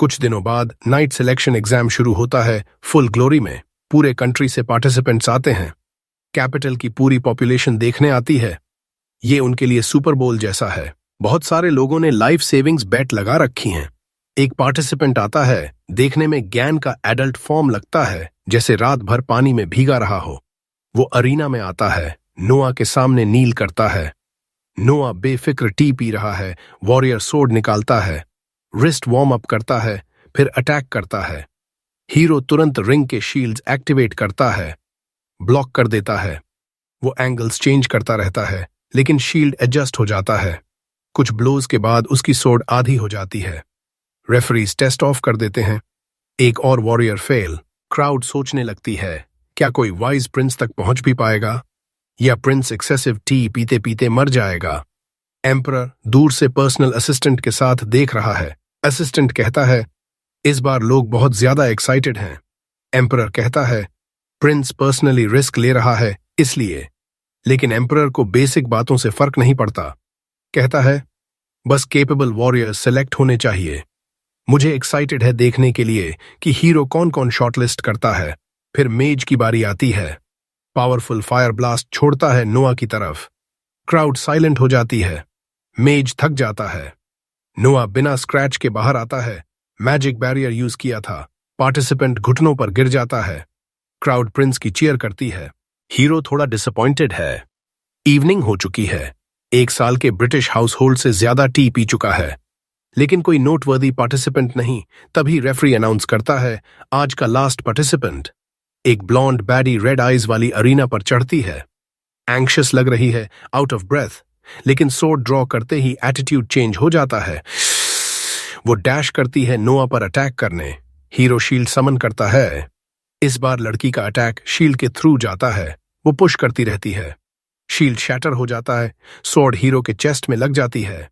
S1: कुछ दिनों बाद नाइट सिलेक्शन एग्जाम शुरू होता है फुल ग्लोरी में। पूरे कंट्री से पार्टिसिपेंट्स आते हैं। कैपिटल की पूरी पॉपुलेशन देखने आती है। ये उनके लिए सुपर बोल जैसा है। बहुत सारे लोगों ने लाइफ सेविंग्स बेट लगा रखी हैं। एक पार्टिसिपेंट आता है, देखने में गैन का एडल्ट फॉर्म लगता है, जैसे रात भर पानी में भीगा रहा हो। वो अरीना में आता है, नोआ के सामने नील करता है। नोआ बेफिक्र टी पी रहा है। वॉरियर सोर्ड निकालता है, रिस्ट वार्म अप करता है, फिर अटैक करता है। हीरो तुरंत रिंग के शील्ड्स एक्टिवेट करता है, ब्लॉक कर देता है। वो एंगल्स चेंज करता रहता है, लेकिन शील्ड एडजस्ट हो जाता है। कुछ ब्लोज के बाद उसकी सोर्ड आधी हो जाती है। रेफरीज टेस्ट ऑफ कर देते हैं। एक और वॉरियर फेल। क्राउड सोचने लगती है क्या कोई वाइज प्रिंस तक पहुंच भी पाएगा, या प्रिंस एक्सेसिव टी पीते पीते मर जाएगा। एम्परर दूर से पर्सनल असिस्टेंट के साथ देख रहा है। असिस्टेंट कहता है इस बार लोग बहुत ज्यादा एक्साइटेड हैं। एम्परर कहता है प्रिंस पर्सनली रिस्क ले रहा है इसलिए, लेकिन एम्परर को बेसिक बातों से फर्क नहीं पड़ता। कहता है बस केपेबल वॉरियर्स सेलेक्ट होने चाहिए। मुझे एक्साइटेड है देखने के लिए कि हीरो कौन कौन शॉर्टलिस्ट करता है। फिर मेज की बारी आती है। पावरफुल फायर ब्लास्ट छोड़ता है नोआ की तरफ। क्राउड साइलेंट हो जाती है। मेज थक जाता है। नोआ बिना स्क्रैच के बाहर आता है। मैजिक बैरियर यूज किया था। पार्टिसिपेंट घुटनों पर गिर जाता है। क्राउड प्रिंस की चीयर करती है। हीरो थोड़ा डिसअपॉइंटेड है। इवनिंग हो चुकी है। 1 साल के ब्रिटिश हाउस होल्ड से ज्यादा टी पी चुका है, लेकिन कोई नोटवर्दी पार्टिसिपेंट नहीं। तभी रेफरी अनाउंस करता है आज का लास्ट पार्टिसिपेंट। एक ब्लॉन्ड बैडी रेड आइज वाली अरीना पर चढ़ती है। एंग्शियस लग रही है, आउट ऑफ ब्रेथ, लेकिन सोर्ड ड्रॉ करते ही एटीट्यूड चेंज हो जाता है। वो डैश करती है नोआ पर अटैक करने। हीरो शील्ड समन करता है। इस बार लड़की का अटैक शील्ड के थ्रू जाता है। वो पुश करती रहती है। शील्ड शैटर हो जाता है। सोर्ड हीरो के चेस्ट में लग जाती है।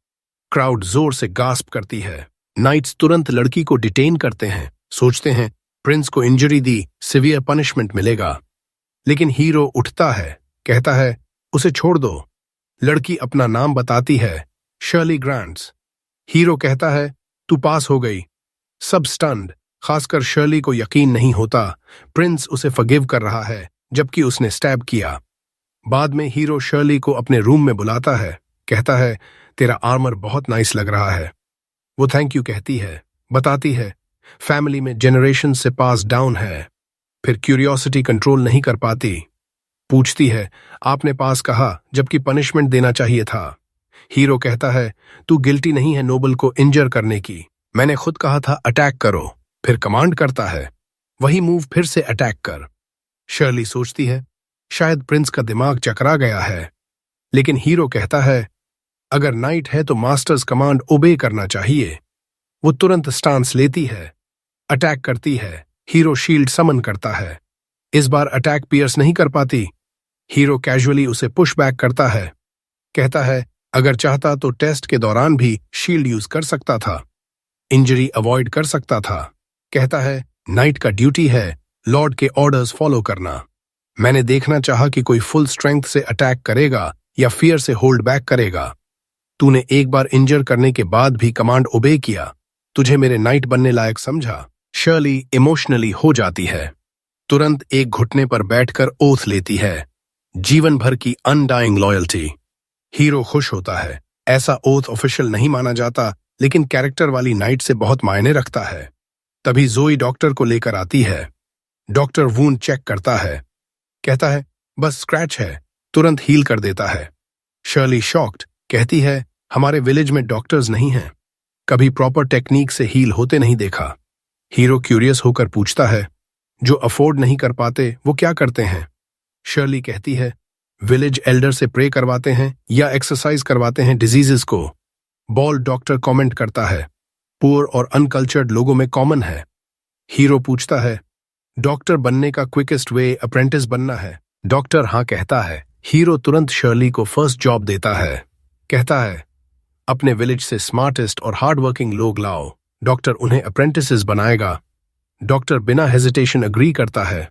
S1: क्राउड जोर से गास्प करती है। नाइट्स तुरंत लड़की को डिटेन करते हैं। सोचते हैं प्रिंस को इंजरी दी, सिवियर पनिशमेंट मिलेगा, लेकिन हीरो उठता है, कहता है उसे छोड़ दो। लड़की अपना नाम बताती है, शर्ली ग्रांट्स। हीरो कहता है तू पास हो गई। सब स्टन्ड, खासकर शर्ली को यकीन नहीं होता प्रिंस उसे फॉरगिव कर रहा है, जबकि उसने स्टैब किया। बाद में हीरो शर्ली को अपने रूम में बुलाता है, कहता है तेरा आर्मर बहुत नाइस लग रहा है। वो थैंक यू कहती है, बताती है फैमिली में जनरेशन से पास डाउन है। फिर क्यूरियोसिटी कंट्रोल नहीं कर पाती, पूछती है आपने पास कहा जबकि पनिशमेंट देना चाहिए था। हीरो कहता है तू गिल्टी नहीं है नोबल को इंजर करने की, मैंने खुद कहा था अटैक करो। फिर कमांड करता है वही मूव फिर से अटैक कर। शर्ली सोचती है शायद प्रिंस का दिमाग चकरा गया है, लेकिन हीरो कहता है अगर नाइट है तो मास्टर्स कमांड ओबे करना चाहिए। वो तुरंत स्टांस लेती है, अटैक करती है। हीरो शील्ड समन करता है। इस बार अटैक पियर्स नहीं कर पाती। हीरो कैजुअली उसे पुश बैक करता है, कहता है अगर चाहता तो टेस्ट के दौरान भी शील्ड यूज कर सकता था, इंजरी अवॉइड कर सकता था। कहता है नाइट का ड्यूटी है लॉर्ड के ऑर्डर्स फॉलो करना। मैंने देखना चाहा कि कोई फुल स्ट्रेंथ से अटैक करेगा या फियर से होल्ड बैक करेगा। तूने एक बार इंजर करने के बाद भी कमांड ओबे किया, तुझे मेरे नाइट बनने लायक समझा। शर्ली इमोशनली हो जाती है। तुरंत एक घुटने पर बैठकर ओथ लेती है, जीवन भर की अनडाइंग लॉयल्टी। हीरो खुश होता है। ऐसा ओथ ऑफिशियल नहीं माना जाता, लेकिन कैरेक्टर वाली नाइट से बहुत मायने रखता है। तभी जोई डॉक्टर को लेकर आती है। डॉक्टर वूंड चेक करता है, कहता है बस स्क्रैच है, तुरंत हील कर देता है। शर्ली शॉक्ड, कहती है हमारे विलेज में डॉक्टर्स नहीं हैं, कभी प्रॉपर टेक्निक से हील होते नहीं देखा। हीरो क्यूरियस होकर पूछता है जो अफोर्ड नहीं कर पाते वो क्या करते हैं। शर्ली कहती है विलेज एल्डर से प्रे करवाते हैं या एक्सरसाइज करवाते हैं डिजीजेस को। बॉल डॉक्टर कमेंट करता है, पुअर और अनकल्चर्ड लोगों में कॉमन है। हीरो पूछता है, डॉक्टर बनने का क्विकेस्ट वे अप्रेंटिस बनना है। डॉक्टर हाँ कहता है। हीरो तुरंत शर्ली को फर्स्ट जॉब देता है। कहता है, अपने विलेज से स्मार्टेस्ट और हार्ड वर्किंग लोग लाओ, डॉक्टर उन्हें अप्रेंटिसेस बनाएगा। डॉक्टर बिना हेजिटेशन अग्री करता है।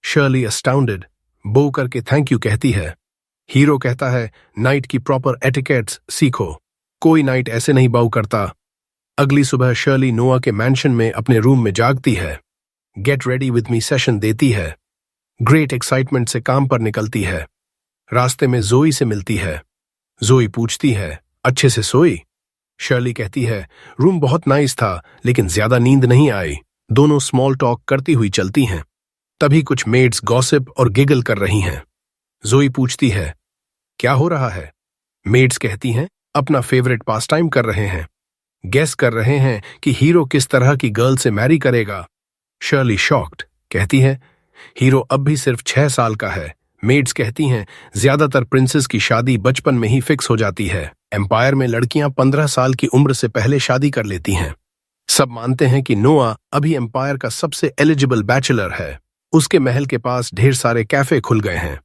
S1: शर्ली अस्टाउंडेड बो करके थैंक यू कहती है। हीरो कहता है, नाइट की प्रॉपर एटिकेट्स सीखो, कोई नाइट ऐसे नहीं बाउ करता। अगली सुबह शर्ली नोआ के मैंशन में अपने रूम में जागती है। Get ready with me session देती है। ग्रेट एक्साइटमेंट से काम पर निकलती है। रास्ते में जोई से मिलती है। जोई पूछती है, अच्छे से सोई? शर्ली कहती है, रूम बहुत नाइस था लेकिन ज्यादा नींद नहीं आई। दोनों स्मॉल टॉक करती हुई चलती हैं। तभी कुछ मेड्स गॉसिप और गिगल कर रही हैं। जोई पूछती है, क्या हो रहा है? मेड्स कहती हैं, अपना फेवरेट पास टाइम कर रहे हैं, गेस कर रहे हैं कि हीरो किस तरह की गर्ल से मैरी करेगा। शर्ली शॉक्ड कहती है, हीरो अब भी सिर्फ 6 साल का है। मेड्स कहती हैं, ज्यादातर प्रिंसेस की शादी बचपन में ही फिक्स हो जाती है। एम्पायर में लड़कियां 15 साल की उम्र से पहले शादी कर लेती हैं। सब मानते हैं कि नोआ अभी एम्पायर का सबसे एलिजिबल बैचलर है। उसके महल के पास ढेर सारे कैफे खुल गए हैं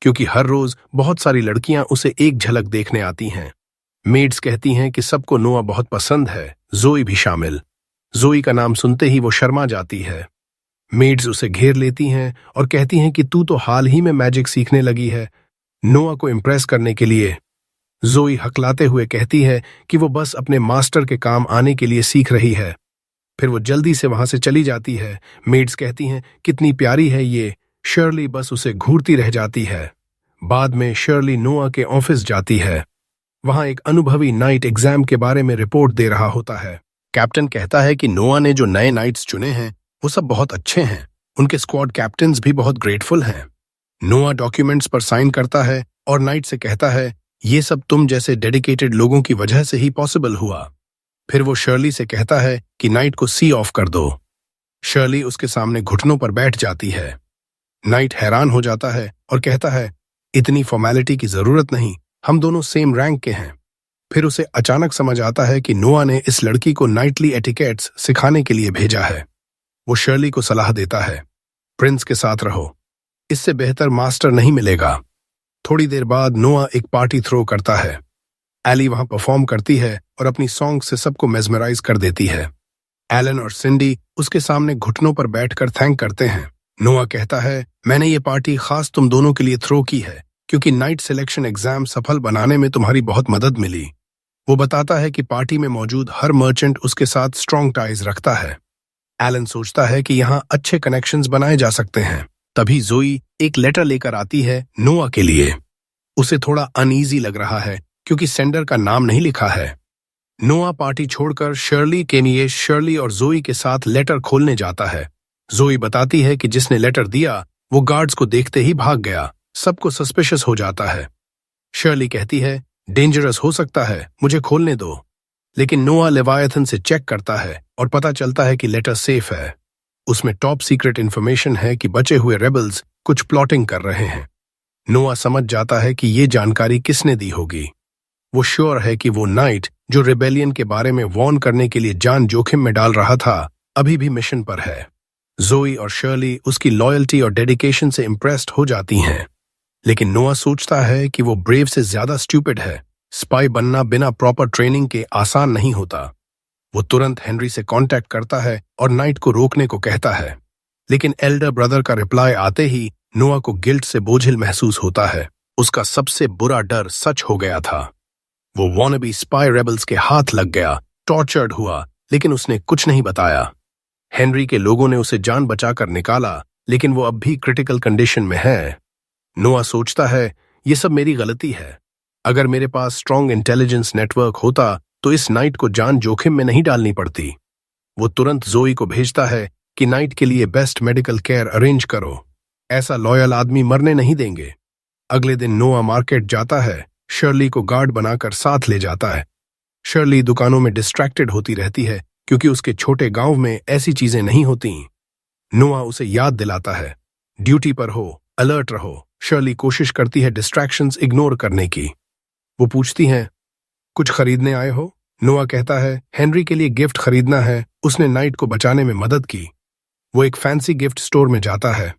S1: क्योंकि हर रोज बहुत सारी लड़कियां उसे एक झलक देखने आती हैं। मेड्स कहती हैं कि सबको नोआ बहुत पसंद है, जोई भी शामिल। जोई का नाम सुनते ही वो शर्मा जाती है। मेड्स उसे घेर लेती हैं और कहती हैं कि तू तो हाल ही में मैजिक सीखने लगी है, नोआ को इम्प्रेस करने के लिए। जोई हकलाते हुए कहती है कि वो बस अपने मास्टर के काम आने के लिए सीख रही है। फिर वो जल्दी से वहां से चली जाती है। मेड्स कहती हैं, कितनी प्यारी है ये। शर्ली बस उसे घूरती रह जाती है। बाद में शर्ली नोआ के ऑफिस जाती है। वहां एक अनुभवी नाइट एग्जाम के बारे में रिपोर्ट दे रहा होता है। कैप्टन कहता है कि नोआ ने जो नए नाइट्स चुने हैं वो सब बहुत अच्छे हैं। उनके स्क्वाड कैप्टन्स भी बहुत ग्रेटफुल हैं। नोआ डॉक्यूमेंट्स पर साइन करता है और नाइट से कहता है, ये सब तुम जैसे डेडिकेटेड लोगों की वजह से ही पॉसिबल हुआ। फिर वो शर्ली से कहता है कि नाइट को सी ऑफ कर दो। शर्ली उसके सामने घुटनों पर बैठ जाती है। नाइट हैरान हो जाता है और कहता है, इतनी फॉर्मेलिटी की जरूरत नहीं, हम दोनों सेम रैंक के हैं। फिर उसे अचानक समझ आता है कि नोआ ने इस लड़की को नाइटली एटिकेट्स सिखाने के लिए भेजा है। वो शर्ली को सलाह देता है, प्रिंस के साथ रहो, इससे बेहतर मास्टर नहीं मिलेगा। थोड़ी देर बाद नोआ एक पार्टी थ्रो करता है। एली वहां परफॉर्म करती है और अपनी सॉन्ग से सबको मेस्मराइज कर देती है। एलन और सिंडी उसके सामने घुटनों पर बैठकर थैंक करते हैं। नोआ कहता है, मैंने ये पार्टी खास तुम दोनों के लिए थ्रो की है क्योंकि नाइट सिलेक्शन एग्जाम सफल बनाने में तुम्हारी बहुत मदद मिली। वो बताता है कि पार्टी में मौजूद हर मर्चेंट उसके साथ स्ट्रॉन्ग टाइज रखता है। एलन सोचता है कि यहाँ अच्छे कनेक्शंस बनाए जा सकते हैं। तभी जोई एक लेटर लेकर आती है नोआ के लिए। उसे थोड़ा अनईजी लग रहा है क्योंकि सेंडर का नाम नहीं लिखा है। नोआ पार्टी छोड़कर शर्ली के लिए शर्ली और जोई के साथ लेटर खोलने जाता है। जोई बताती है कि जिसने लेटर दिया वो गार्ड्स को देखते ही भाग गया। सबको सस्पिशियस हो जाता है। शर्ली कहती है, डेंजरस हो सकता है, मुझे खोलने दो। लेकिन नोआ लेवायथन से चेक करता है और पता चलता है कि लेटर सेफ है। उसमें टॉप सीक्रेट इंफॉर्मेशन है कि बचे हुए रेबल्स कुछ प्लॉटिंग कर रहे हैं। नोआ समझ जाता है कि ये जानकारी किसने दी होगी। वो श्योर है कि वो नाइट जो रिबेलियन के बारे में वॉर्न करने के लिए जान जोखिम में डाल रहा था अभी भी मिशन पर है। जोई और शर्ली उसकी लॉयल्टी और डेडिकेशन से इम्प्रेस्ड हो जाती हैं। लेकिन नोआ सोचता है कि वो ब्रेव से ज्यादा स्टूपिड है। स्पाई बनना बिना प्रॉपर ट्रेनिंग के आसान नहीं होता। वो तुरंत हेनरी से कांटेक्ट करता है और नाइट को रोकने को कहता है। लेकिन एल्डर ब्रदर का रिप्लाई आते ही नोआ को गिल्ट से बोझिल महसूस होता है। उसका सबसे बुरा डर सच हो गया था। वो वॉनबी स्पाई रेबल्स के हाथ लग गया, टॉर्चर्ड हुआ, लेकिन उसने कुछ नहीं बताया। हेनरी के लोगों ने उसे जान बचाकर निकाला, लेकिन वो अब भी क्रिटिकल कंडीशन में है। नोआ सोचता है, ये सब मेरी गलती है। अगर मेरे पास स्ट्रॉन्ग इंटेलिजेंस नेटवर्क होता तो इस नाइट को जान जोखिम में नहीं डालनी पड़ती। वो तुरंत जोई को भेजता है कि नाइट के लिए बेस्ट मेडिकल केयर अरेंज करो। ऐसा लॉयल आदमी मरने नहीं देंगे। अगले दिन नोआ मार्केट जाता है। शर्ली को गार्ड बनाकर साथ ले जाता है। शर्ली दुकानों में डिस्ट्रैक्टेड होती रहती है क्योंकि उसके छोटे गांव में ऐसी चीजें नहीं होती। नोआ उसे याद दिलाता है, ड्यूटी पर हो, अलर्ट रहो। शर्ली कोशिश करती है डिस्ट्रैक्शंस इग्नोर करने की। वो पूछती हैं, कुछ खरीदने आए हो? नोआ कहता है, हेनरी के लिए गिफ्ट खरीदना है, उसने नाइट को बचाने में मदद की। वो एक फैंसी गिफ्ट स्टोर में जाता है।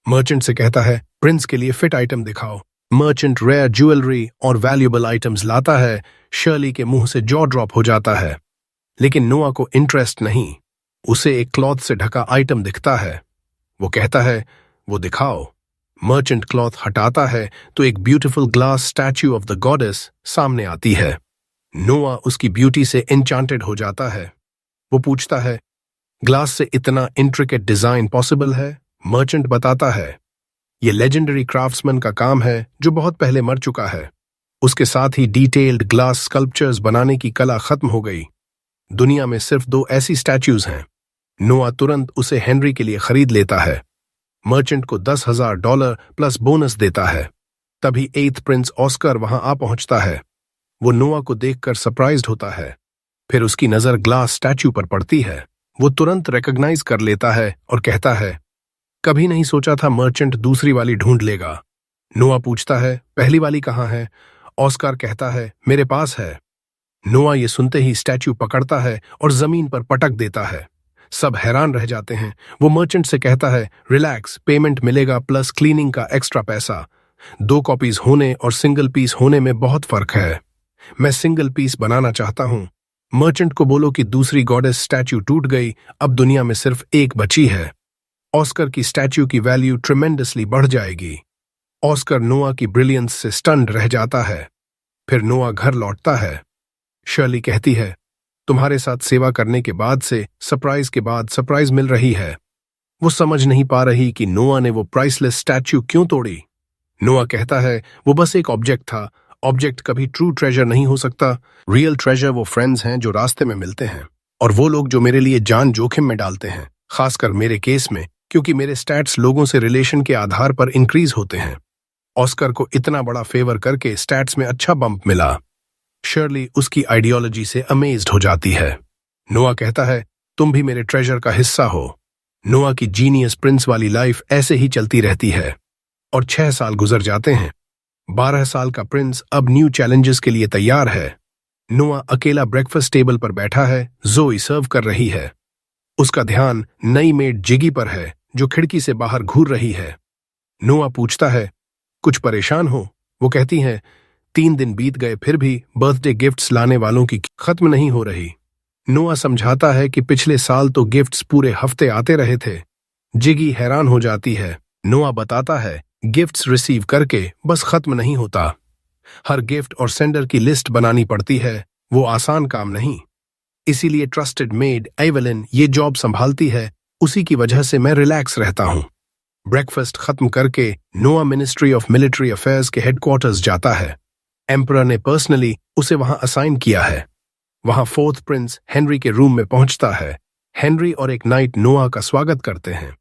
S1: मर्चेंट से कहता है, प्रिंस के लिए फिट आइटम दिखाओ। मर्चेंट रेयर ज्वेलरी और वैल्यूएबल आइटम्स लाता है। शर्ली के मुंह से जॉ ड्रॉप हो जाता है, लेकिन नोआ को इंटरेस्ट नहीं। उसे एक क्लॉथ से ढका आइटम दिखता है। वो कहता है, वो दिखाओ। मर्चेंट क्लॉथ हटाता है तो एक beautiful glass statue of the goddess सामने आती है। नोआ उसकी ब्यूटी से एन्चांटेड हो जाता है। वो पूछता है, ग्लास से इतना इंट्रिकेट डिजाइन पॉसिबल है? मर्चेंट बताता है, ये लेजेंडरी क्राफ्ट्समैन का काम है जो बहुत पहले मर चुका है। उसके साथ ही डिटेल्ड ग्लास स्कल्पचर्स बनाने की कला खत्म हो गई। दुनिया में सिर्फ 2 ऐसी स्टैच्यूज हैं। नोआ तुरंत उसे हेनरी के लिए खरीद लेता है। मर्चेंट को $10,000 प्लस बोनस देता है। तभी 8th प्रिंस ऑस्कर वहां आ पहुंचता है। वो नोआ को देखकर सरप्राइज्ड होता है। फिर उसकी नजर ग्लास स्टैच्यू पर पड़ती है। वो तुरंत रिकॉग्नाइज कर लेता है और कहता है, कभी नहीं सोचा था मर्चेंट दूसरी वाली ढूंढ लेगा। नोआ पूछता है, पहली वाली कहाँ है? ऑस्कर कहता है, मेरे पास है। नोआ ये सुनते ही स्टैच्यू पकड़ता है और जमीन पर पटक देता है। सब हैरान रह जाते हैं। वो मर्चेंट से कहता है, रिलैक्स, पेमेंट मिलेगा प्लस क्लीनिंग का एक्स्ट्रा पैसा। 2 कॉपीज होने और सिंगल पीस होने में बहुत फर्क है। मैं सिंगल पीस बनाना चाहता हूं। मर्चेंट को बोलो कि दूसरी गॉडेस स्टैच्यू टूट गई, अब दुनिया में सिर्फ एक बची है। ऑस्कर की स्टैच्यू की वैल्यू ट्रिमेंडसली बढ़ जाएगी। ऑस्कर नोआ की ब्रिलियंस से स्टन्ड रह जाता है। फिर नोआ घर लौटता है। शर्ली कहती है, तुम्हारे साथ सेवा करने के बाद से सरप्राइज के बाद सरप्राइज मिल रही है। वो समझ नहीं पा रही कि नोआ ने वो प्राइसलेस स्टैच्यू क्यों तोड़ी। नोआ कहता है, वो बस एक ऑब्जेक्ट था। ऑब्जेक्ट कभी ट्रू ट्रेजर नहीं हो सकता। रियल ट्रेजर वो फ्रेंड्स हैं जो रास्ते में मिलते हैं, और वो लोग जो मेरे लिए जान जोखिम में डालते हैं, खासकर मेरे केस में, क्योंकि मेरे स्टैट्स लोगों से रिलेशन के आधार पर इंक्रीज होते हैं। ऑस्कर को इतना बड़ा फेवर करके स्टैट्स में अच्छा बम्प मिला। शर्ली उसकी आइडियोलॉजी से अमेज्ड हो जाती है। नोआ कहता है, तुम भी मेरे ट्रेजर का हिस्सा हो। नोआ की जीनियस प्रिंस वाली लाइफ ऐसे ही चलती रहती है और 6 साल गुजर जाते हैं। 12 साल का प्रिंस अब न्यू चैलेंजेस के लिए तैयार है। नोआ अकेला ब्रेकफास्ट टेबल पर बैठा है। जोई सर्व कर रही है। उसका ध्यान नई मेड जिगी पर है जो खिड़की से बाहर घूर रही है। नोआ पूछता है, कुछ परेशान हो? वो कहती है, 3 दिन बीत गए फिर भी बर्थडे गिफ्ट्स लाने वालों की खत्म नहीं हो रही। नोआ समझाता है कि पिछले साल तो गिफ्ट्स पूरे हफ्ते आते रहे थे। जिगी हैरान हो जाती है। नोआ बताता है, गिफ्ट्स रिसीव करके बस खत्म नहीं होता। हर गिफ्ट और सेंडर की लिस्ट बनानी पड़ती है। वो आसान काम नहीं। इसीलिए ट्रस्टेड मेड एवलिन ये जॉब संभालती है। उसी की वजह से मैं रिलैक्स रहता हूं। ब्रेकफास्ट खत्म करके नोआ मिनिस्ट्री ऑफ मिलिट्री अफेयर्स के हेडक्वार्टर्स जाता है। एम्परर ने पर्सनली उसे वहां असाइन किया है। वहां 4th प्रिंस हेनरी के रूम में पहुंचता है। हेनरी और एक नाइट नोआ का स्वागत करते हैं।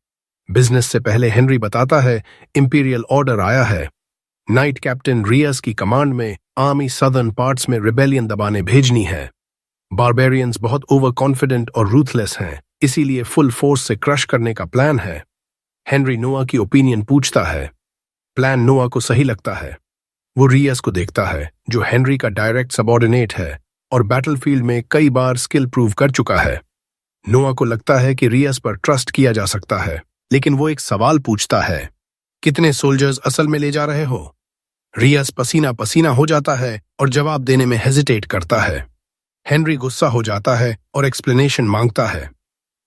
S1: बिजनेस से पहले हेनरी बताता है, इंपीरियल ऑर्डर आया है। नाइट कैप्टन रियस की कमांड में आर्मी सदर्न पार्ट्स में रिबेलियन दबाने भेजनी है। बारबेरियंस बहुत ओवर कॉन्फिडेंट और रूथलेस हैं, इसीलिए फुल फोर्स से क्रश करने का प्लान है। हेनरी नोआ की ओपिनियन पूछता है। प्लान नोआ को सही लगता है। वो रियस को देखता है जो हेनरी का डायरेक्ट सबऑर्डिनेट है और बैटलफील्ड में कई बार स्किल प्रूव कर चुका है। नोआ को लगता है कि रियस पर ट्रस्ट किया जा सकता है, लेकिन वो एक सवाल पूछता है, कितने सोल्जर्स असल में ले जा रहे हो? रियस पसीना पसीना हो जाता है और जवाब देने में हेजिटेट करता है। हेनरी गुस्सा हो जाता है और एक्सप्लेनेशन मांगता है।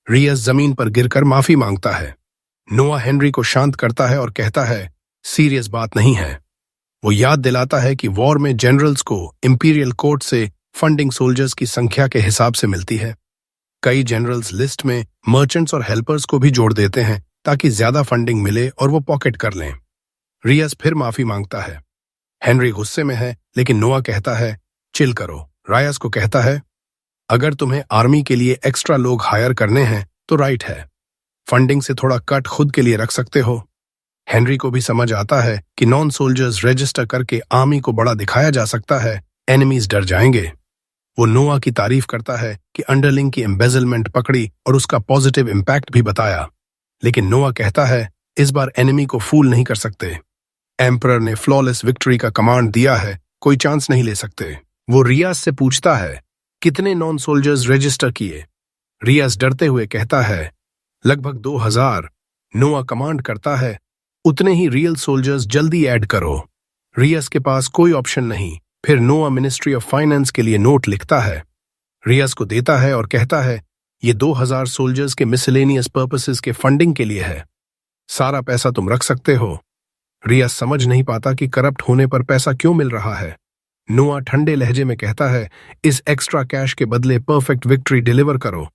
S1: रियस जमीन पर गिरकर माफी मांगता है। नोआ हेनरी को शांत करता है और कहता है, सीरियस बात नहीं है। वो याद दिलाता है कि वॉर में जनरल्स को इंपीरियल कोर्ट से फंडिंग सोल्जर्स की संख्या के हिसाब से मिलती है। कई जनरल्स लिस्ट में मर्चेंट्स और हेल्पर्स को भी जोड़ देते हैं ताकि ज्यादा फंडिंग मिले और वो पॉकेट कर लें। रियस फिर माफी मांगता है। हेनरी गुस्से में है, लेकिन नोआ कहता है, चिल करो। रायस को कहता है, अगर तुम्हें आर्मी के लिए एक्स्ट्रा लोग हायर करने हैं तो राइट है, फंडिंग से थोड़ा कट खुद के लिए रख सकते हो। हेनरी को भी समझ आता है कि नॉन सोल्जर्स रजिस्टर करके आर्मी को बड़ा दिखाया जा सकता है, एनिमीज डर जाएंगे। वो नोआ की तारीफ करता है कि अंडरलिंग की एम्बेजलमेंट पकड़ी और उसका पॉजिटिव इम्पैक्ट भी बताया, लेकिन नोआ कहता है, इस बार एनिमी को फूल नहीं कर सकते। एम्परर ने फ्लॉलेस विक्ट्री का कमांड दिया है, कोई चांस नहीं ले सकते। वो रियाज से पूछता है, कितने नॉन सोल्जर्स रजिस्टर किए? रियाज डरते हुए कहता है, लगभग 2000। नोआ कमांड करता है, उतने ही रियल सोल्जर्स जल्दी ऐड करो। रियाज के पास कोई ऑप्शन नहीं। फिर नोआ मिनिस्ट्री ऑफ फाइनेंस के लिए नोट लिखता है, रियाज को देता है और कहता है, ये 2000 सोल्जर्स के मिसलेनियस पर्पसेस के फंडिंग के लिए है, सारा पैसा तुम रख सकते हो। रियाज समझ नहीं पाता कि करप्ट होने पर पैसा क्यों मिल रहा है। नोआ ठंडे लहजे में कहता है, इस एक्स्ट्रा कैश के बदले परफेक्ट विक्ट्री डिलीवर करो।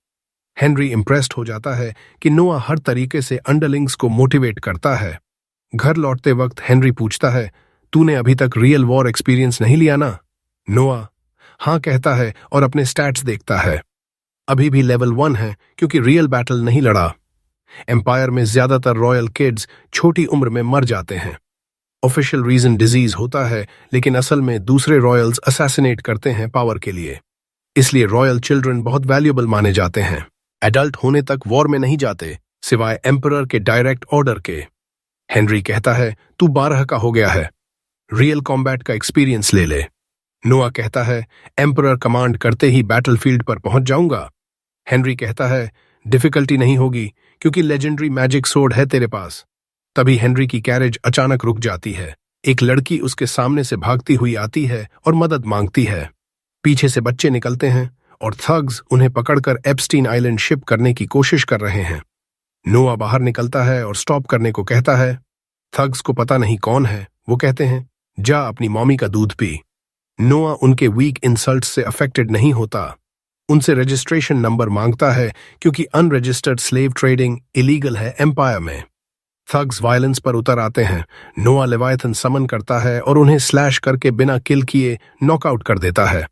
S1: हेनरी इंप्रेस्ड हो जाता है कि नोआ हर तरीके से अंडरलिंग्स को मोटिवेट करता है। घर लौटते वक्त हेनरी पूछता है, तूने अभी तक रियल वॉर एक्सपीरियंस नहीं लिया ना? नोआ हाँ कहता है और अपने स्टैट्स देखता है। अभी भी लेवल 1 है क्योंकि रियल बैटल नहीं लड़ा। एम्पायर में ज्यादातर रॉयल किड्स छोटी उम्र में मर जाते हैं। ऑफिशियल रीजन डिजीज होता है, लेकिन असल में दूसरे रॉयल्स असैसिनेट करते हैं पावर के लिए। इसलिए रॉयल चिल्ड्रन बहुत वैल्यूएबल माने जाते हैं। एडल्ट होने तक वॉर में नहीं जाते, सिवाय एम्परर के डायरेक्ट ऑर्डर के। हेनरी कहता है, तू 12 का हो गया है, रियल कॉम्बैट का एक्सपीरियंस ले ले। नोआ कहता है, एम्परर कमांड करते ही बैटलफील्ड पर पहुंच जाऊंगा। हेनरी कहता है, डिफिकल्टी नहीं होगी क्योंकि लेजेंडरी मैजिक सोर्ड है तेरे पास। तभी हेनरी की कैरेज अचानक रुक जाती है। एक लड़की उसके सामने से भागती हुई आती है और मदद मांगती है। पीछे से बच्चे निकलते हैं और थग्स उन्हें पकड़कर एप्स्टीन आइलैंड शिप करने की कोशिश कर रहे हैं। नोआ बाहर निकलता है और स्टॉप करने को कहता है। थग्स को पता नहीं कौन है। वो कहते हैं, जा अपनी मॉमी का दूध पी। नोआ उनके वीक इंसल्ट से अफेक्टेड नहीं होता। उनसे रजिस्ट्रेशन नंबर मांगता है क्योंकि अनरजिस्टर्ड स्लेव ट्रेडिंग इलीगल है एम्पायर में। थग्स वायलेंस पर उतर आते हैं। नोआ लेवायथन समन करता है और उन्हें स्लैश करके बिना किल किए नॉकआउट कर देता है।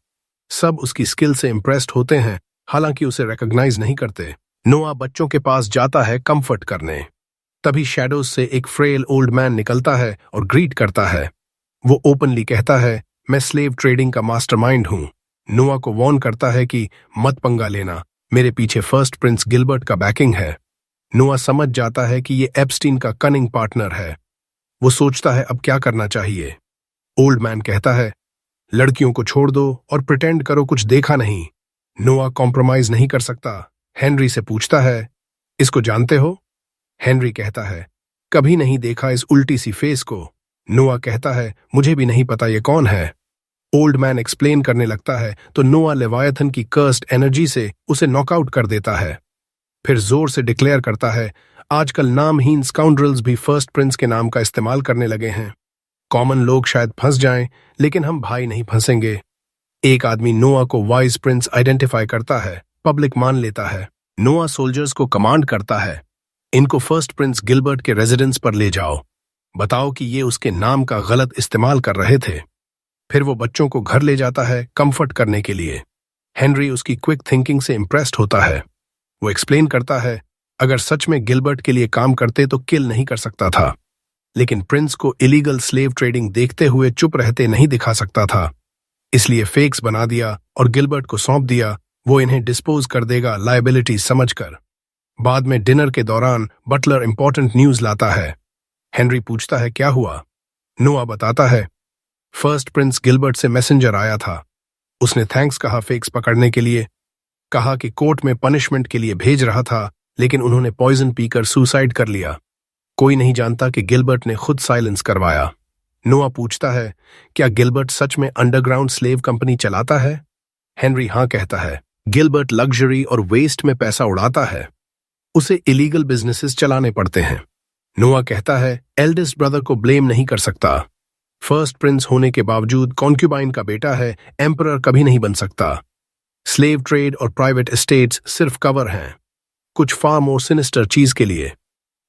S1: सब उसकी स्किल से इंप्रेस्ड होते हैं, हालांकि उसे रिकॉग्नाइज नहीं करते। नोआ बच्चों के पास जाता है कंफर्ट करने। तभी शैडोज से एक फ्रेल ओल्ड मैन निकलता है और ग्रीट करता है। वो ओपनली कहता है, मैं स्लेव ट्रेडिंग का मास्टरमाइंड हूं। नोआ को वॉर्न करता है कि मत पंगा लेना, मेरे पीछे फर्स्ट प्रिंस गिलबर्ट का बैकिंग है। नोआ समझ जाता है कि ये एप्स्टीन का कनिंग पार्टनर है। वो सोचता है अब क्या करना चाहिए। ओल्ड मैन कहता है, लड़कियों को छोड़ दो और प्रिटेंड करो कुछ देखा नहीं। नोआ कॉम्प्रोमाइज नहीं कर सकता। हेनरी से पूछता है, इसको जानते हो? हेनरी कहता है, कभी नहीं देखा इस उल्टी सी फेस को। नोआ कहता है, मुझे भी नहीं पता ये कौन है। ओल्ड मैन एक्सप्लेन करने लगता है तो नोआ लेवायथन की कर्स्ड एनर्जी से उसे नॉकआउट कर देता है। फिर जोर से डिक्लेयर करता है, आजकल नामहीन स्काउंड्रल्स भी फर्स्ट प्रिंस के नाम का इस्तेमाल करने लगे हैं। कॉमन लोग शायद फंस जाएं, लेकिन हम भाई नहीं फंसेंगे। एक आदमी नोआ को वाइज प्रिंस आइडेंटिफाई करता है, पब्लिक मान लेता है। नोआ सोल्जर्स को कमांड करता है, इनको फर्स्ट प्रिंस गिलबर्ट के रेजिडेंस पर ले जाओ, बताओ कि ये उसके नाम का गलत इस्तेमाल कर रहे थे। फिर वो बच्चों को घर ले जाता है कंफर्ट करने के लिए। हेनरी उसकी क्विक थिंकिंग से इंप्रेस्ड होता है। वो एक्सप्लेन करता है, अगर सच में गिलबर्ट के लिए काम करते तो किल नहीं कर सकता था, लेकिन प्रिंस को इलीगल स्लेव ट्रेडिंग देखते हुए चुप रहते नहीं दिखा सकता था, इसलिए फेक्स बना दिया और गिलबर्ट को सौंप दिया। वो इन्हें डिस्पोज कर देगा लायबिलिटी समझकर। बाद में डिनर के दौरान बटलर इंपॉर्टेंट न्यूज लाता है। हेनरी पूछता है, क्या हुआ? नोआ बताता है, फर्स्ट प्रिंस गिलबर्ट से मैसेंजर आया था। उसने थैंक्स कहा फेक्स पकड़ने के लिए, कहा कि कोर्ट में पनिशमेंट के लिए भेज रहा था, लेकिन उन्होंने पॉइजन पीकर सुसाइड कर लिया। कोई नहीं जानता कि गिलबर्ट ने खुद साइलेंस करवाया। नोआ पूछता है, क्या गिलबर्ट सच में अंडरग्राउंड स्लेव कंपनी चलाता है? हेनरी हाँ कहता है। गिलबर्ट लग्जरी और वेस्ट में पैसा उड़ाता है, उसे इलीगल बिजनेसेस चलाने पड़ते हैं। नोआ कहता है, एल्डेस्ट ब्रदर को ब्लेम नहीं कर सकता। फर्स्ट प्रिंस होने के बावजूद कॉन्क्यूबाइन का बेटा है, एम्परर कभी नहीं बन सकता। स्लेव ट्रेड और प्राइवेट एस्टेट्स सिर्फ कवर हैं, कुछ फार मोर सिनिस्टर चीज के लिए।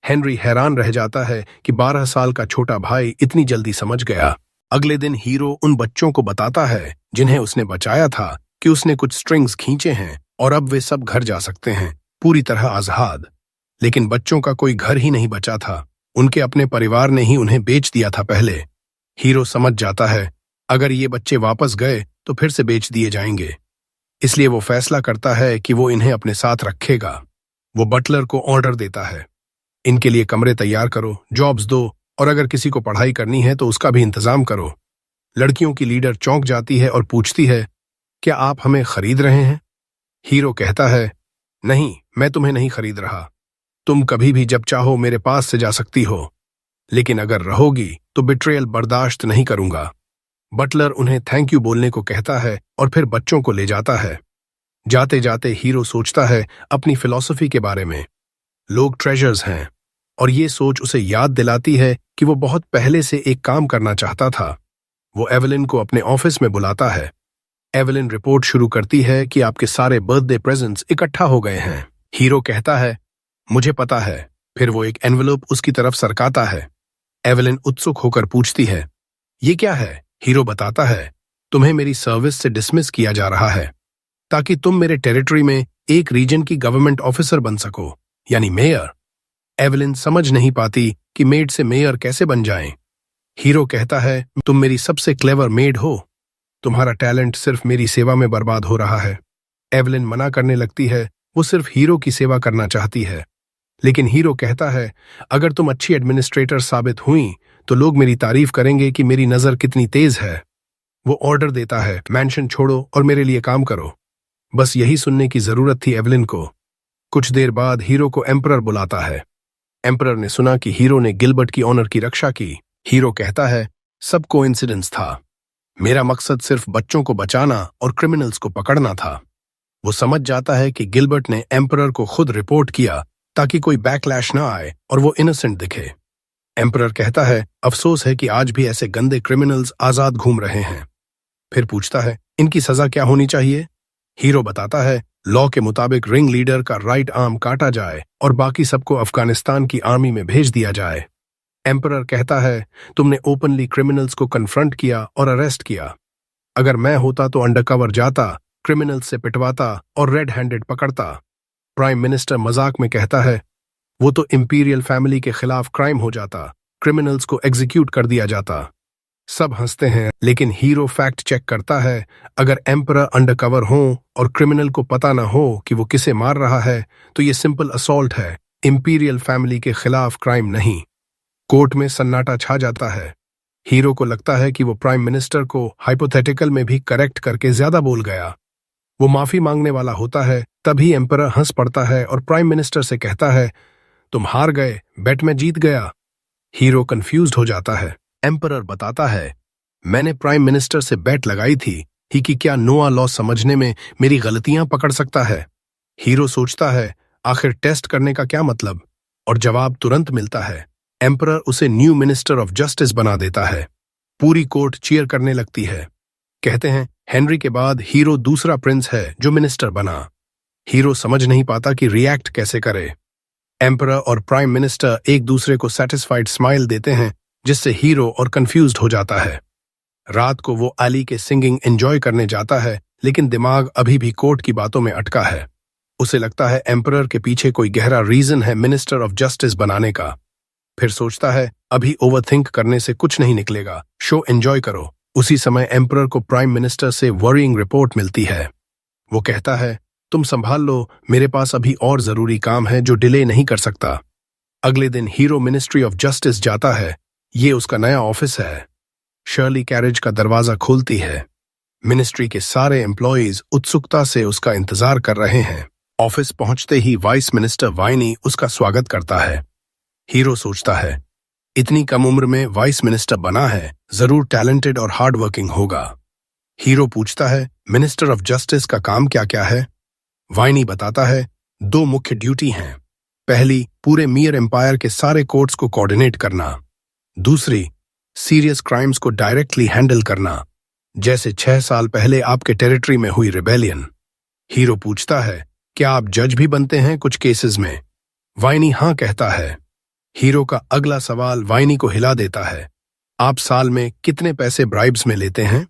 S1: हेनरी हैरान रह जाता है कि 12 साल का छोटा भाई इतनी जल्दी समझ गया। अगले दिन हीरो उन बच्चों को बताता है जिन्हें उसने बचाया था कि उसने कुछ स्ट्रिंग्स खींचे हैं और अब वे सब घर जा सकते हैं, पूरी तरह आजाद। लेकिन बच्चों का कोई घर ही नहीं बचा था, उनके अपने परिवार ने ही उन्हें बेच दिया था पहले। हीरो समझ जाता है, अगर ये बच्चे वापस गए तो फिर से बेच दिए जाएंगे, इसलिए वो फैसला करता है कि वो इन्हें अपने साथ रखेगा। वो बटलर को ऑर्डर देता है, इनके लिए कमरे तैयार करो, जॉब्स दो और अगर किसी को पढ़ाई करनी है तो उसका भी इंतजाम करो। लड़कियों की लीडर चौंक जाती है और पूछती है, क्या आप हमें खरीद रहे हैं? हीरो कहता है, नहीं, मैं तुम्हें नहीं खरीद रहा। तुम कभी भी जब चाहो मेरे पास से जा सकती हो, लेकिन अगर रहोगी तो बिट्रेयल बर्दाश्त नहीं करूंगा। बटलर उन्हें थैंक यू बोलने को कहता है और फिर बच्चों को ले जाता है। जाते जाते हीरो सोचता है अपनी फिलॉसफी के बारे में। लोग ट्रेजर्स हैं, और ये सोच उसे याद दिलाती है कि वो बहुत पहले से एक काम करना चाहता था। वो एवेलिन को अपने ऑफिस में बुलाता है। एवेलिन रिपोर्ट शुरू करती है कि आपके सारे बर्थडे प्रेजेंट्स इकट्ठा हो गए हैं। हीरो कहता है, मुझे पता है। फिर वो एक एनवेलप उसकी तरफ सरकाता है। एवेलिन उत्सुक होकर पूछती है, ये क्या है? हीरो बताता है, तुम्हें मेरी सर्विस से डिसमिस किया जा रहा है ताकि तुम मेरे टेरिटरी में एक रीजन की गवर्नमेंट ऑफिसर बन सको, यानी मेयर। एवेलिन समझ नहीं पाती कि मेड से मेयर कैसे बन जाएं। हीरो कहता है, तुम मेरी सबसे क्लेवर मेड हो। तुम्हारा टैलेंट सिर्फ मेरी सेवा में बर्बाद हो रहा है। एवेलिन मना करने लगती है, वो सिर्फ हीरो की सेवा करना चाहती है। लेकिन हीरो कहता है, अगर तुम अच्छी एडमिनिस्ट्रेटर साबित हुई तो लोग मेरी तारीफ करेंगे कि मेरी नजर कितनी तेज है। वो ऑर्डर देता है, मैंशन छोड़ो और मेरे लिए काम करो। बस यही सुनने की जरूरत थी एवेलिन को। कुछ देर बाद हीरो को एम्परर बुलाता है। एम्परर ने सुना कि हीरो ने गिलबर्ट की ऑनर की रक्षा की। हीरो कहता है, सब कोइंसिडेंस था। मेरा मकसद सिर्फ बच्चों को बचाना और क्रिमिनल्स को पकड़ना था। वो समझ जाता है कि गिलबर्ट ने एम्परर को खुद रिपोर्ट किया ताकि कोई बैकलैश ना आए और वो इनोसेंट दिखे। एम्परर कहता है, अफसोस है कि आज भी ऐसे गंदे क्रिमिनल्स आजाद घूम रहे हैं। फिर पूछता है, इनकी सजा क्या होनी चाहिए? हीरो बताता है, लॉ के मुताबिक रिंग लीडर का राइट आर्म काटा जाए और बाकी सबको अफगानिस्तान की आर्मी में भेज दिया जाए। एम्परर कहता है, तुमने ओपनली क्रिमिनल्स को कन्फ्रंट किया और अरेस्ट किया। अगर मैं होता तो अंडरकवर जाता, क्रिमिनल्स से पिटवाता और रेड हैंडेड पकड़ता। प्राइम मिनिस्टर मजाक में कहता है, वो तो इंपीरियल फैमिली के खिलाफ क्राइम हो जाता, क्रिमिनल्स को एग्जीक्यूट कर दिया जाता। सब हंसते हैं, लेकिन हीरो फैक्ट चेक करता है, अगर एम्परर अंडरकवर हो और क्रिमिनल को पता ना हो कि वो किसे मार रहा है तो ये सिंपल असॉल्ट है, इंपीरियल फैमिली के खिलाफ क्राइम नहीं। कोर्ट में सन्नाटा छा जाता है। हीरो को लगता है कि वो प्राइम मिनिस्टर को हाइपोथेटिकल में भी करेक्ट करके ज्यादा बोल गया। वो माफी मांगने वाला होता है, तभी एम्परर हंस पड़ता है और प्राइम मिनिस्टर से कहता है, तुम हार गए, बेट में जीत गया। हीरो कंफ्यूज्ड हो जाता है। एम्परर बताता है, मैंने प्राइम मिनिस्टर से बेट लगाई थी ही कि क्या नोआ लॉ समझने में मेरी गलतियां पकड़ सकता है। हीरो सोचता है, आखिर टेस्ट करने का क्या मतलब, और जवाब तुरंत मिलता है। एम्परर उसे न्यू मिनिस्टर ऑफ जस्टिस बना देता है। पूरी कोर्ट चीयर करने लगती है। कहते हैं, हेनरी के बाद हीरो दूसरा प्रिंस है जो मिनिस्टर बना। हीरो समझ नहीं पाता कि रिएक्ट कैसे करे। एम्परर और प्राइम मिनिस्टर एक दूसरे को सेटिस्फाइड स्माइल देते हैं, जिससे हीरो और कंफ्यूज्ड हो जाता है। रात को वो अली के सिंगिंग एंजॉय करने जाता है, लेकिन दिमाग अभी भी कोर्ट की बातों में अटका है। उसे लगता है एम्परर के पीछे कोई गहरा रीजन है मिनिस्टर ऑफ जस्टिस बनाने का। फिर सोचता है, अभी ओवरथिंक करने से कुछ नहीं निकलेगा, शो एंजॉय करो। उसी समय एम्परर को प्राइम मिनिस्टर से वरीइंग रिपोर्ट मिलती है। वो कहता है, तुम संभाल लो, मेरे पास अभी और जरूरी काम है जो डिले नहीं कर सकता। अगले दिन हीरो मिनिस्ट्री ऑफ जस्टिस जाता है। ये उसका नया ऑफिस है। शर्ली कैरेज का दरवाजा खोलती है। मिनिस्ट्री के सारे एम्प्लॉयज उत्सुकता से उसका इंतजार कर रहे हैं। ऑफिस पहुंचते ही वाइस मिनिस्टर वाइनी उसका स्वागत करता है। हीरो सोचता है, इतनी कम उम्र में वाइस मिनिस्टर बना है, जरूर टैलेंटेड और हार्ड वर्किंग होगा। हीरो पूछता है, मिनिस्टर ऑफ जस्टिस का काम क्या क्या है? वाइनी बताता है, 2 मुख्य ड्यूटी हैं। पहली, पूरे मियर एम्पायर के सारे कोर्ट्स को कोऑर्डिनेट करना। दूसरी, सीरियस क्राइम्स को डायरेक्टली हैंडल करना, जैसे 6 साल पहले आपके टेरिटरी में हुई रिबेलियन। हीरो पूछता है, क्या आप जज भी बनते हैं कुछ केसेस में? वाइनी हाँ कहता है। हीरो का अगला सवाल वाइनी को हिला देता है, आप साल में कितने पैसे ब्राइब्स में लेते हैं?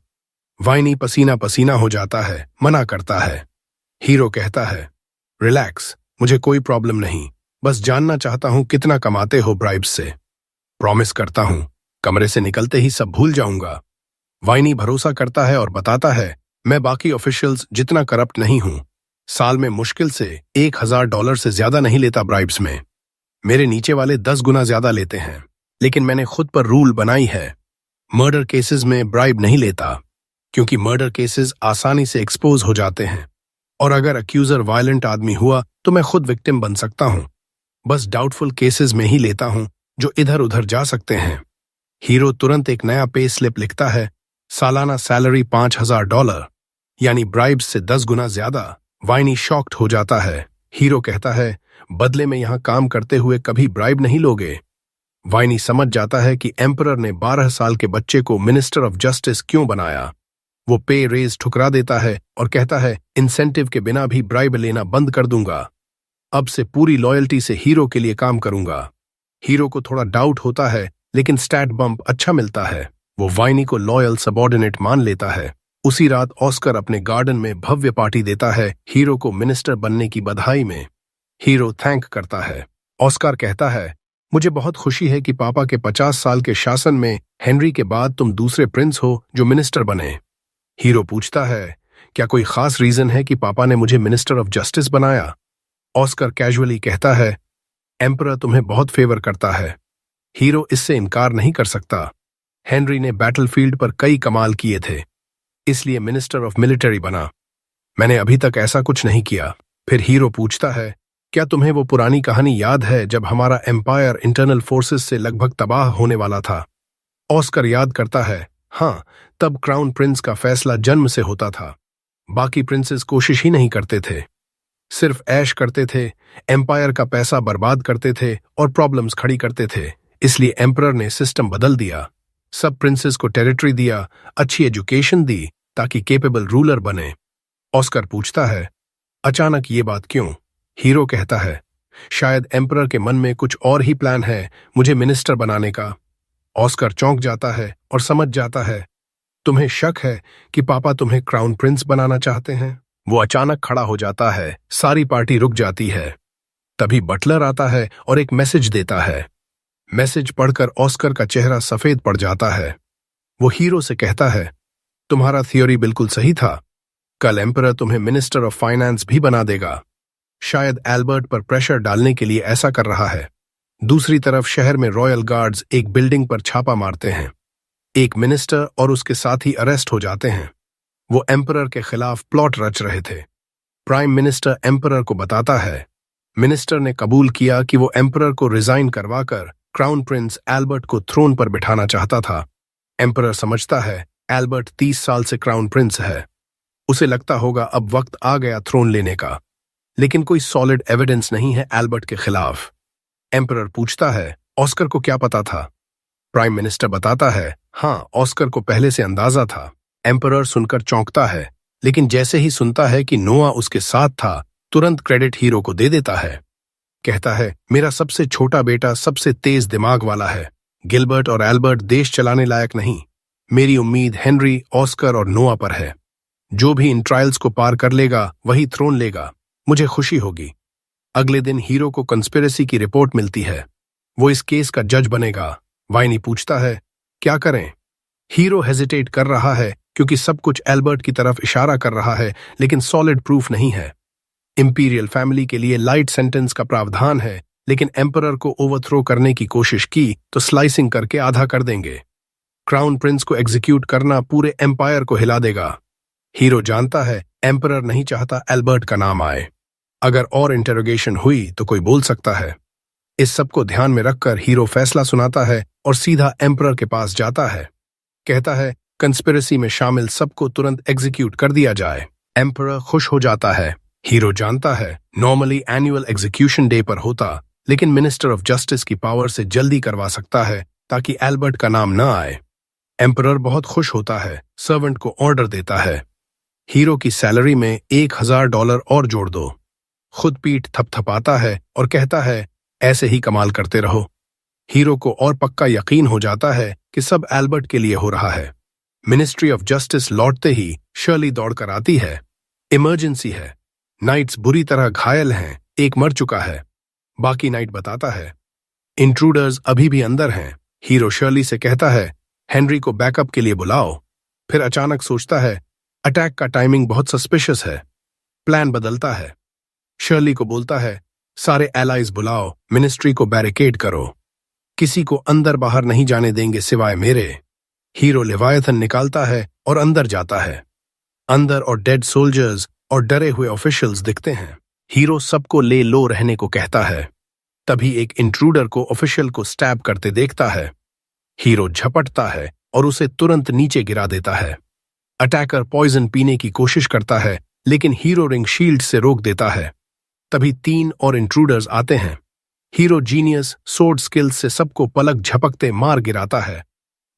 S1: वाइनी पसीना पसीना हो जाता है, मना करता है। हीरो कहता है, रिलैक्स, मुझे कोई प्रॉब्लम नहीं, बस जानना चाहता हूं कितना कमाते हो ब्राइब्स से। प्रॉमिस करता हूं, कमरे से निकलते ही सब भूल जाऊंगा। वाइनी भरोसा करता है और बताता है, मैं बाकी ऑफिशियल्स जितना करप्ट नहीं हूं। साल में मुश्किल से $1000 से ज्यादा नहीं लेता ब्राइब्स में। मेरे नीचे वाले 10 गुना ज्यादा लेते हैं। लेकिन मैंने खुद पर रूल बनाई है, मर्डर केसेस में ब्राइब नहीं लेता, क्योंकि मर्डर केसेस आसानी से एक्सपोज हो जाते हैं और अगर अक्यूजर वायलेंट आदमी हुआ तो मैं खुद विक्टिम बन सकता हूं। बस डाउटफुल केसेस में ही लेता हूं जो इधर उधर जा सकते हैं। हीरो तुरंत एक नया पे स्लिप लिखता है, सालाना सैलरी $5,000, यानी ब्राइब्स से 10 गुना ज्यादा। वाइनी शॉक्ड हो जाता है। हीरो कहता है, बदले में यहां काम करते हुए कभी ब्राइब नहीं लोगे। वाइनी समझ जाता है कि एम्परर ने 12 साल के बच्चे को मिनिस्टर ऑफ जस्टिस क्यों बनाया। वो पे रेज ठुकरा देता है और कहता है, इंसेंटिव के बिना भी ब्राइब लेना बंद कर दूंगा। अब से पूरी लॉयल्टी से हीरो के लिए काम करूंगा। हीरो को थोड़ा डाउट होता है, लेकिन स्टैट बम्प अच्छा मिलता है। वो वाइनी को लॉयल सबॉर्डिनेट मान लेता है। उसी रात ऑस्कर अपने गार्डन में भव्य पार्टी देता है हीरो को मिनिस्टर बनने की बधाई में। हीरो थैंक करता है। ऑस्कर कहता है, मुझे बहुत खुशी है कि पापा के 50 साल के शासन में हेनरी के बाद तुम दूसरे प्रिंस हो जो मिनिस्टर बने। हीरो पूछता है, क्या कोई खास रीजन है कि पापा ने मुझे मिनिस्टर ऑफ जस्टिस बनाया? ऑस्कर कैजुअली कहता है, एम्परर तुम्हें बहुत फेवर करता है। हीरो इससे इनकार नहीं कर सकता। हेनरी ने बैटलफील्ड पर कई कमाल किए थे, इसलिए मिनिस्टर ऑफ मिलिट्री बना। मैंने अभी तक ऐसा कुछ नहीं किया। फिर हीरो पूछता है, क्या तुम्हें वो पुरानी कहानी याद है जब हमारा एम्पायर इंटरनल फोर्सेस से लगभग तबाह होने वाला था? ऑस्कर याद करता है, हाँ, तब क्राउन प्रिंस का फैसला जन्म से होता था। बाकी प्रिंसेस कोशिश ही नहीं करते थे, सिर्फ ऐश करते थे, एम्पायर का पैसा बर्बाद करते थे और प्रॉब्लम्स खड़ी करते थे। इसलिए एम्परर ने सिस्टम बदल दिया, सब प्रिंसेस को टेरिटरी दिया, अच्छी एजुकेशन दी ताकि केपेबल रूलर बने। ऑस्कर पूछता है, अचानक ये बात क्यों? हीरो कहता है, शायद एम्परर के मन में कुछ और ही प्लान है मुझे मिनिस्टर बनाने का। ऑस्कर चौंक जाता है और समझ जाता है, तुम्हें शक है कि पापा तुम्हें क्राउन प्रिंस बनाना चाहते हैं? वो अचानक खड़ा हो जाता है, सारी पार्टी रुक जाती है। तभी बटलर आता है और एक मैसेज देता है। मैसेज पढ़कर ऑस्कर का चेहरा सफेद पड़ जाता है। वो हीरो से कहता है, तुम्हारा थियोरी बिल्कुल सही था, कल एम्परर तुम्हें मिनिस्टर ऑफ फाइनेंस भी बना देगा। शायद एल्बर्ट पर प्रेशर डालने के लिए ऐसा कर रहा है। दूसरी तरफ शहर में रॉयल गार्ड्स एक बिल्डिंग पर छापा मारते हैं। एक मिनिस्टर और उसके साथी अरेस्ट हो जाते हैं। वो एम्परर के खिलाफ प्लॉट रच रहे थे। प्राइम मिनिस्टर एम्परर को बताता है। मिनिस्टर ने कबूल किया कि वो एम्परर को रिजाइन करवाकर क्राउन प्रिंस एल्बर्ट को थ्रोन पर बिठाना चाहता था। एम्परर समझता है एल्बर्ट 30 साल से क्राउन प्रिंस है, उसे लगता होगा अब वक्त आ गया थ्रोन लेने का, लेकिन कोई सॉलिड एविडेंस नहीं है एल्बर्ट के खिलाफ। एम्परर पूछता है, ऑस्कर को क्या पता था? प्राइम मिनिस्टर बताता है, हाँ, ऑस्कर को पहले से अंदाजा था। एम्परर सुनकर चौंकता है, लेकिन जैसे ही सुनता है कि नोआ उसके साथ था, तुरंत क्रेडिट हीरो को दे देता है। कहता है, मेरा सबसे छोटा बेटा सबसे तेज दिमाग वाला है। गिलबर्ट और एल्बर्ट देश चलाने लायक नहीं। मेरी उम्मीद हेनरी, ऑस्कर और नोआ पर है। जो भी इन ट्रायल्स को पार कर लेगा वही थ्रोन लेगा। मुझे खुशी होगी। अगले दिन हीरो को कंस्पिरेसी की रिपोर्ट मिलती है। वो इस केस का जज बनेगा। वाइनी पूछता है, क्या करें? हीरो हेजिटेट कर रहा है क्योंकि सब कुछ एल्बर्ट की तरफ इशारा कर रहा है, लेकिन सॉलिड प्रूफ नहीं है। इंपीरियल फैमिली के लिए लाइट सेंटेंस का प्रावधान है, लेकिन एम्परर को ओवरथ्रो करने की कोशिश की तो स्लाइसिंग करके आधा कर देंगे। क्राउन प्रिंस को एग्जीक्यूट करना पूरे एम्पायर को हिला देगा। हीरो जानता है एम्परर नहीं चाहता एल्बर्ट का नाम आए। अगर और इंटेरोगेशन हुई तो कोई बोल सकता है। इस सब को ध्यान में रखकर हीरो फैसला सुनाता है और सीधा एम्परर के पास जाता है। कहता है, कंस्पिरेसी में शामिल सबको तुरंत एग्जीक्यूट कर दिया जाए। एम्परर खुश हो जाता है। हीरो जानता है नॉर्मली एनुअल एग्जीक्यूशन डे पर होता, लेकिन मिनिस्टर ऑफ जस्टिस की पावर से जल्दी करवा सकता है ताकि एल्बर्ट का नाम न आए। एम्परर बहुत खुश होता है, सर्वेंट को ऑर्डर देता है, हीरो की सैलरी में $1,000 और जोड़ दो। खुद पीठ थपथपाता है और कहता है, ऐसे ही कमाल करते रहो। हीरो को और पक्का यकीन हो जाता है कि सब एल्बर्ट के लिए हो रहा है। मिनिस्ट्री ऑफ जस्टिस लौटते ही शर्ली दौड़कर आती है। इमरजेंसी है, नाइट्स बुरी तरह घायल हैं, एक मर चुका है। बाकी नाइट बताता है, इंट्रूडर्स अभी भी अंदर हैं। हीरो शर्ली से कहता है, हेनरी को बैकअप के लिए बुलाओ। फिर अचानक सोचता है, अटैक का टाइमिंग बहुत सस्पिशियस है। प्लान बदलता है। शर्ली को बोलता है, सारे एलाइज बुलाओ, मिनिस्ट्री को बैरिकेड करो। किसी को अंदर बाहर नहीं जाने देंगे सिवाय मेरे। हीरो लेवायथन निकालता है और अंदर जाता है। अंदर और डेड सोल्जर्स और डरे हुए ऑफिशियल्स दिखते हैं। हीरो सबको ले लो रहने को कहता है। तभी एक इंट्रूडर को ऑफिशियल को स्टैब करते देखता है। हीरो झपटता है और उसे तुरंत नीचे गिरा देता है। अटैकर पॉइजन पीने की कोशिश करता है, लेकिन हीरो रिंग शील्ड से रोक देता है। तभी 3 और इंट्रूडर्स आते हैं। हीरो जीनियस सोर्ड स्किल्स से सबको पलक झपकते मार गिराता है,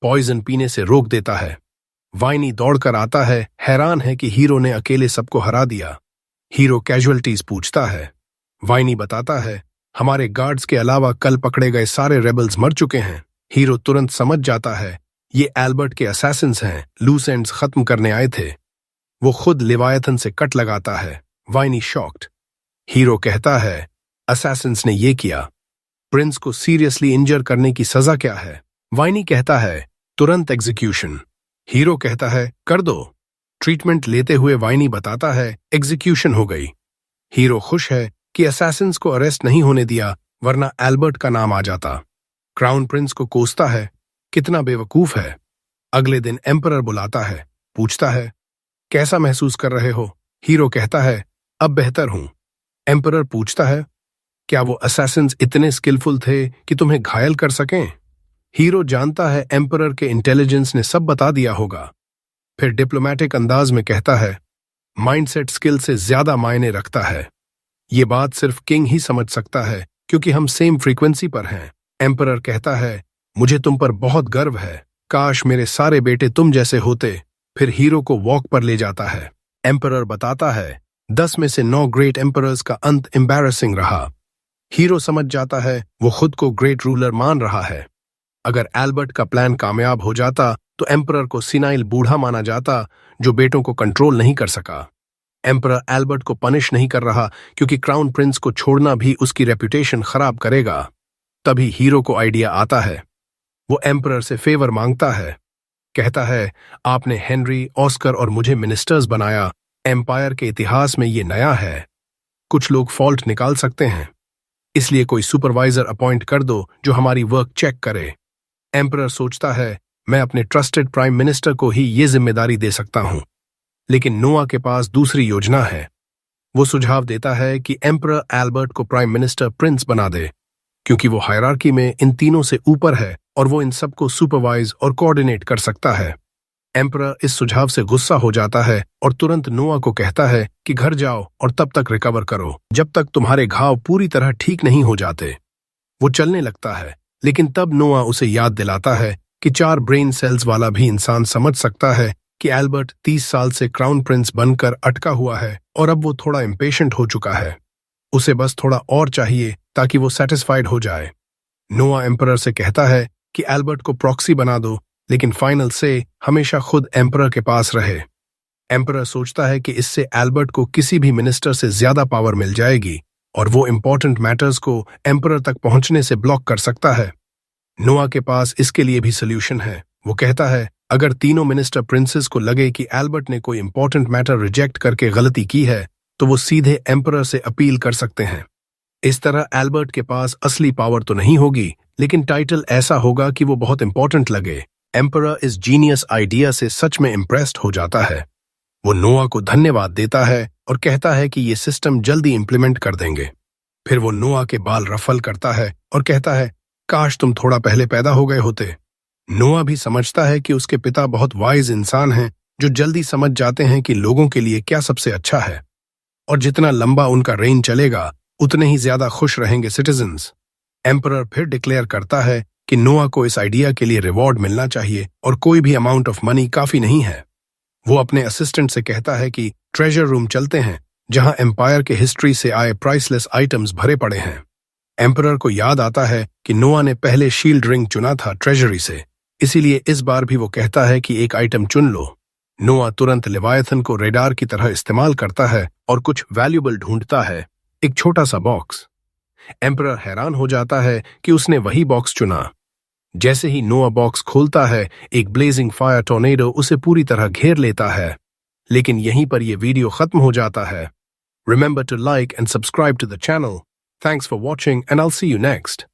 S1: पॉइजन पीने से रोक देता है। वाइनी दौड़कर आता है, हैरान है कि हीरो ने अकेले सबको हरा दिया। हीरो कैजुअलिटीज पूछता है। वाइनी बताता है, हमारे गार्ड्स के अलावा कल पकड़े गए सारे रेबल्स मर चुके हैं। हीरो तुरंत समझ जाता है, ये एल्बर्ट के असैसिन्स हैं, लूस एंड्स खत्म करने आए थे। वो खुद लेवायथन से कट लगाता है। वाइनी शॉक्ड। हीरो कहता है, असैसिन्स ने ये किया। प्रिंस को सीरियसली इंजर करने की सजा क्या है? वाइनी कहता है, तुरंत एग्जीक्यूशन। हीरो कहता है, कर दो। ट्रीटमेंट लेते हुए वाइनी बताता है, एग्जीक्यूशन हो गई। हीरो खुश है कि असैसिन्स को अरेस्ट नहीं होने दिया, वरना एल्बर्ट का नाम आ जाता। क्राउन प्रिंस को कोसता है, कितना बेवकूफ है। अगले दिन एम्परर बुलाता है, पूछता है, कैसा महसूस कर रहे हो? हीरो कहता है, अब बेहतर हूं। एम्परर पूछता है, क्या वो असैसिन्स इतने स्किलफुल थे कि तुम्हें घायल कर सकें? हीरो जानता है एम्परर के इंटेलिजेंस ने सब बता दिया होगा। फिर डिप्लोमेटिक अंदाज में कहता है, माइंडसेट स्किल से ज्यादा मायने रखता है। ये बात सिर्फ किंग ही समझ सकता है, क्योंकि हम सेम फ्रीक्वेंसी पर हैं। एम्परर कहता है, मुझे तुम पर बहुत गर्व है, काश मेरे सारे बेटे तुम जैसे होते। फिर हीरो को वॉक पर ले जाता है। एम्परर बताता है, 10 में से 9 ग्रेट एम्परर्स का अंत एम्बैरेसिंग रहा। हीरो समझ जाता है वो खुद को ग्रेट रूलर मान रहा है। अगर एल्बर्ट का प्लान कामयाब हो जाता तो एम्परर को सिनाइल बूढ़ा माना जाता, जो बेटों को कंट्रोल नहीं कर सका। एम्परर एल्बर्ट को पनिश नहीं कर रहा, क्योंकि क्राउन प्रिंस को छोड़ना भी उसकी रेपुटेशन खराब करेगा। तभी हीरो को आइडिया आता है। वो एम्परर से फेवर मांगता है। कहता है, आपने हेनरी, ऑस्कर और मुझे मिनिस्टर्स बनाया। एम्पायर के इतिहास में ये नया है। कुछ लोग फॉल्ट निकाल सकते हैं, इसलिए कोई सुपरवाइजर अपॉइंट कर दो जो हमारी वर्क चेक करे। एम्परर सोचता है, मैं अपने ट्रस्टेड प्राइम मिनिस्टर को ही ये जिम्मेदारी दे सकता हूं। लेकिन नोआ के पास दूसरी योजना है। वो सुझाव देता है कि एम्परर एल्बर्ट को प्राइम मिनिस्टर प्रिंस बना दे, क्योंकि वो हायरार्की में इन तीनों से ऊपर है और वो इन सबको सुपरवाइज और कोऑर्डिनेट कर सकता है। एम्परर इस सुझाव से गुस्सा हो जाता है और तुरंत नोआ को कहता है कि घर जाओ और तब तक रिकवर करो, जब तक तुम्हारे घाव पूरी तरह ठीक नहीं हो जाते। वो चलने लगता है, लेकिन तब नोआ उसे याद दिलाता है कि 4 ब्रेन सेल्स वाला भी इंसान समझ सकता है कि एल्बर्ट 30 साल से क्राउन प्रिंस बनकर अटका हुआ है और अब वो थोड़ा इम्पेशेंट हो चुका है। उसे बस थोड़ा और चाहिए ताकि वो सेटिस्फाइड हो जाए। नोआ एम्परर से कहता है कि एल्बर्ट को प्रॉक्सी बना दो, लेकिन फाइनल से हमेशा खुद एम्परर के पास रहे। एम्परर सोचता है कि इससे एल्बर्ट को किसी भी मिनिस्टर से ज्यादा पावर मिल जाएगी और वो इंपॉर्टेंट मैटर्स को एम्परर तक पहुंचने से ब्लॉक कर सकता है। नोआ के पास इसके लिए भी सोल्यूशन है। वो कहता है, अगर तीनों मिनिस्टर प्रिंसेस को लगे कि एल्बर्ट ने कोई इंपॉर्टेंट मैटर रिजेक्ट करके गलती की है, तो वो सीधे एम्परर से अपील कर सकते हैं। इस तरह एल्बर्ट के पास असली पावर तो नहीं होगी, लेकिन टाइटल ऐसा होगा कि वो बहुत इंपॉर्टेंट लगे। एम्परर इस जीनियस आइडिया से सच में इम्प्रेस्ड हो जाता है। वो नोआ को धन्यवाद देता है और कहता है कि ये सिस्टम जल्दी इंप्लीमेंट कर देंगे। फिर वो नोआ के बाल रफल करता है और कहता है, काश तुम थोड़ा पहले पैदा हो गए होते। नोआ भी समझता है कि उसके पिता बहुत वाइज इंसान हैं, जो जल्दी समझ जाते हैं कि लोगों के लिए क्या सबसे अच्छा है, और जितना लंबा उनका रेन चलेगा उतने ही ज्यादा खुश रहेंगे सिटीजन्स। एम्परर फिर डिक्लेयर करता है कि नोआ को इस आइडिया के लिए रिवॉर्ड मिलना चाहिए और कोई भी अमाउंट ऑफ मनी काफी नहीं है। वो अपने असिस्टेंट से कहता है कि ट्रेजर रूम चलते हैं, जहां एम्पायर के हिस्ट्री से आए प्राइसलेस आइटम्स भरे पड़े हैं। एम्परर को याद आता है कि नोआ ने पहले शील्ड रिंग चुना था ट्रेजरी से, इसीलिए इस बार भी वो कहता है कि एक आइटम चुन लो। नोआ तुरंत लेवायथन को रेडार की तरह इस्तेमाल करता है और कुछ वैल्यूबल ढूंढता है, एक छोटा सा बॉक्स। एम्परर हैरान हो जाता है कि उसने वही बॉक्स चुना। जैसे ही नोआ बॉक्स खोलता है, एक ब्लेजिंग फायर टॉर्नेडो उसे पूरी तरह घेर लेता है। लेकिन यहीं पर यह वीडियो खत्म हो जाता है। Remember to like and subscribe to the channel. Thanks for watching and I'll see you next.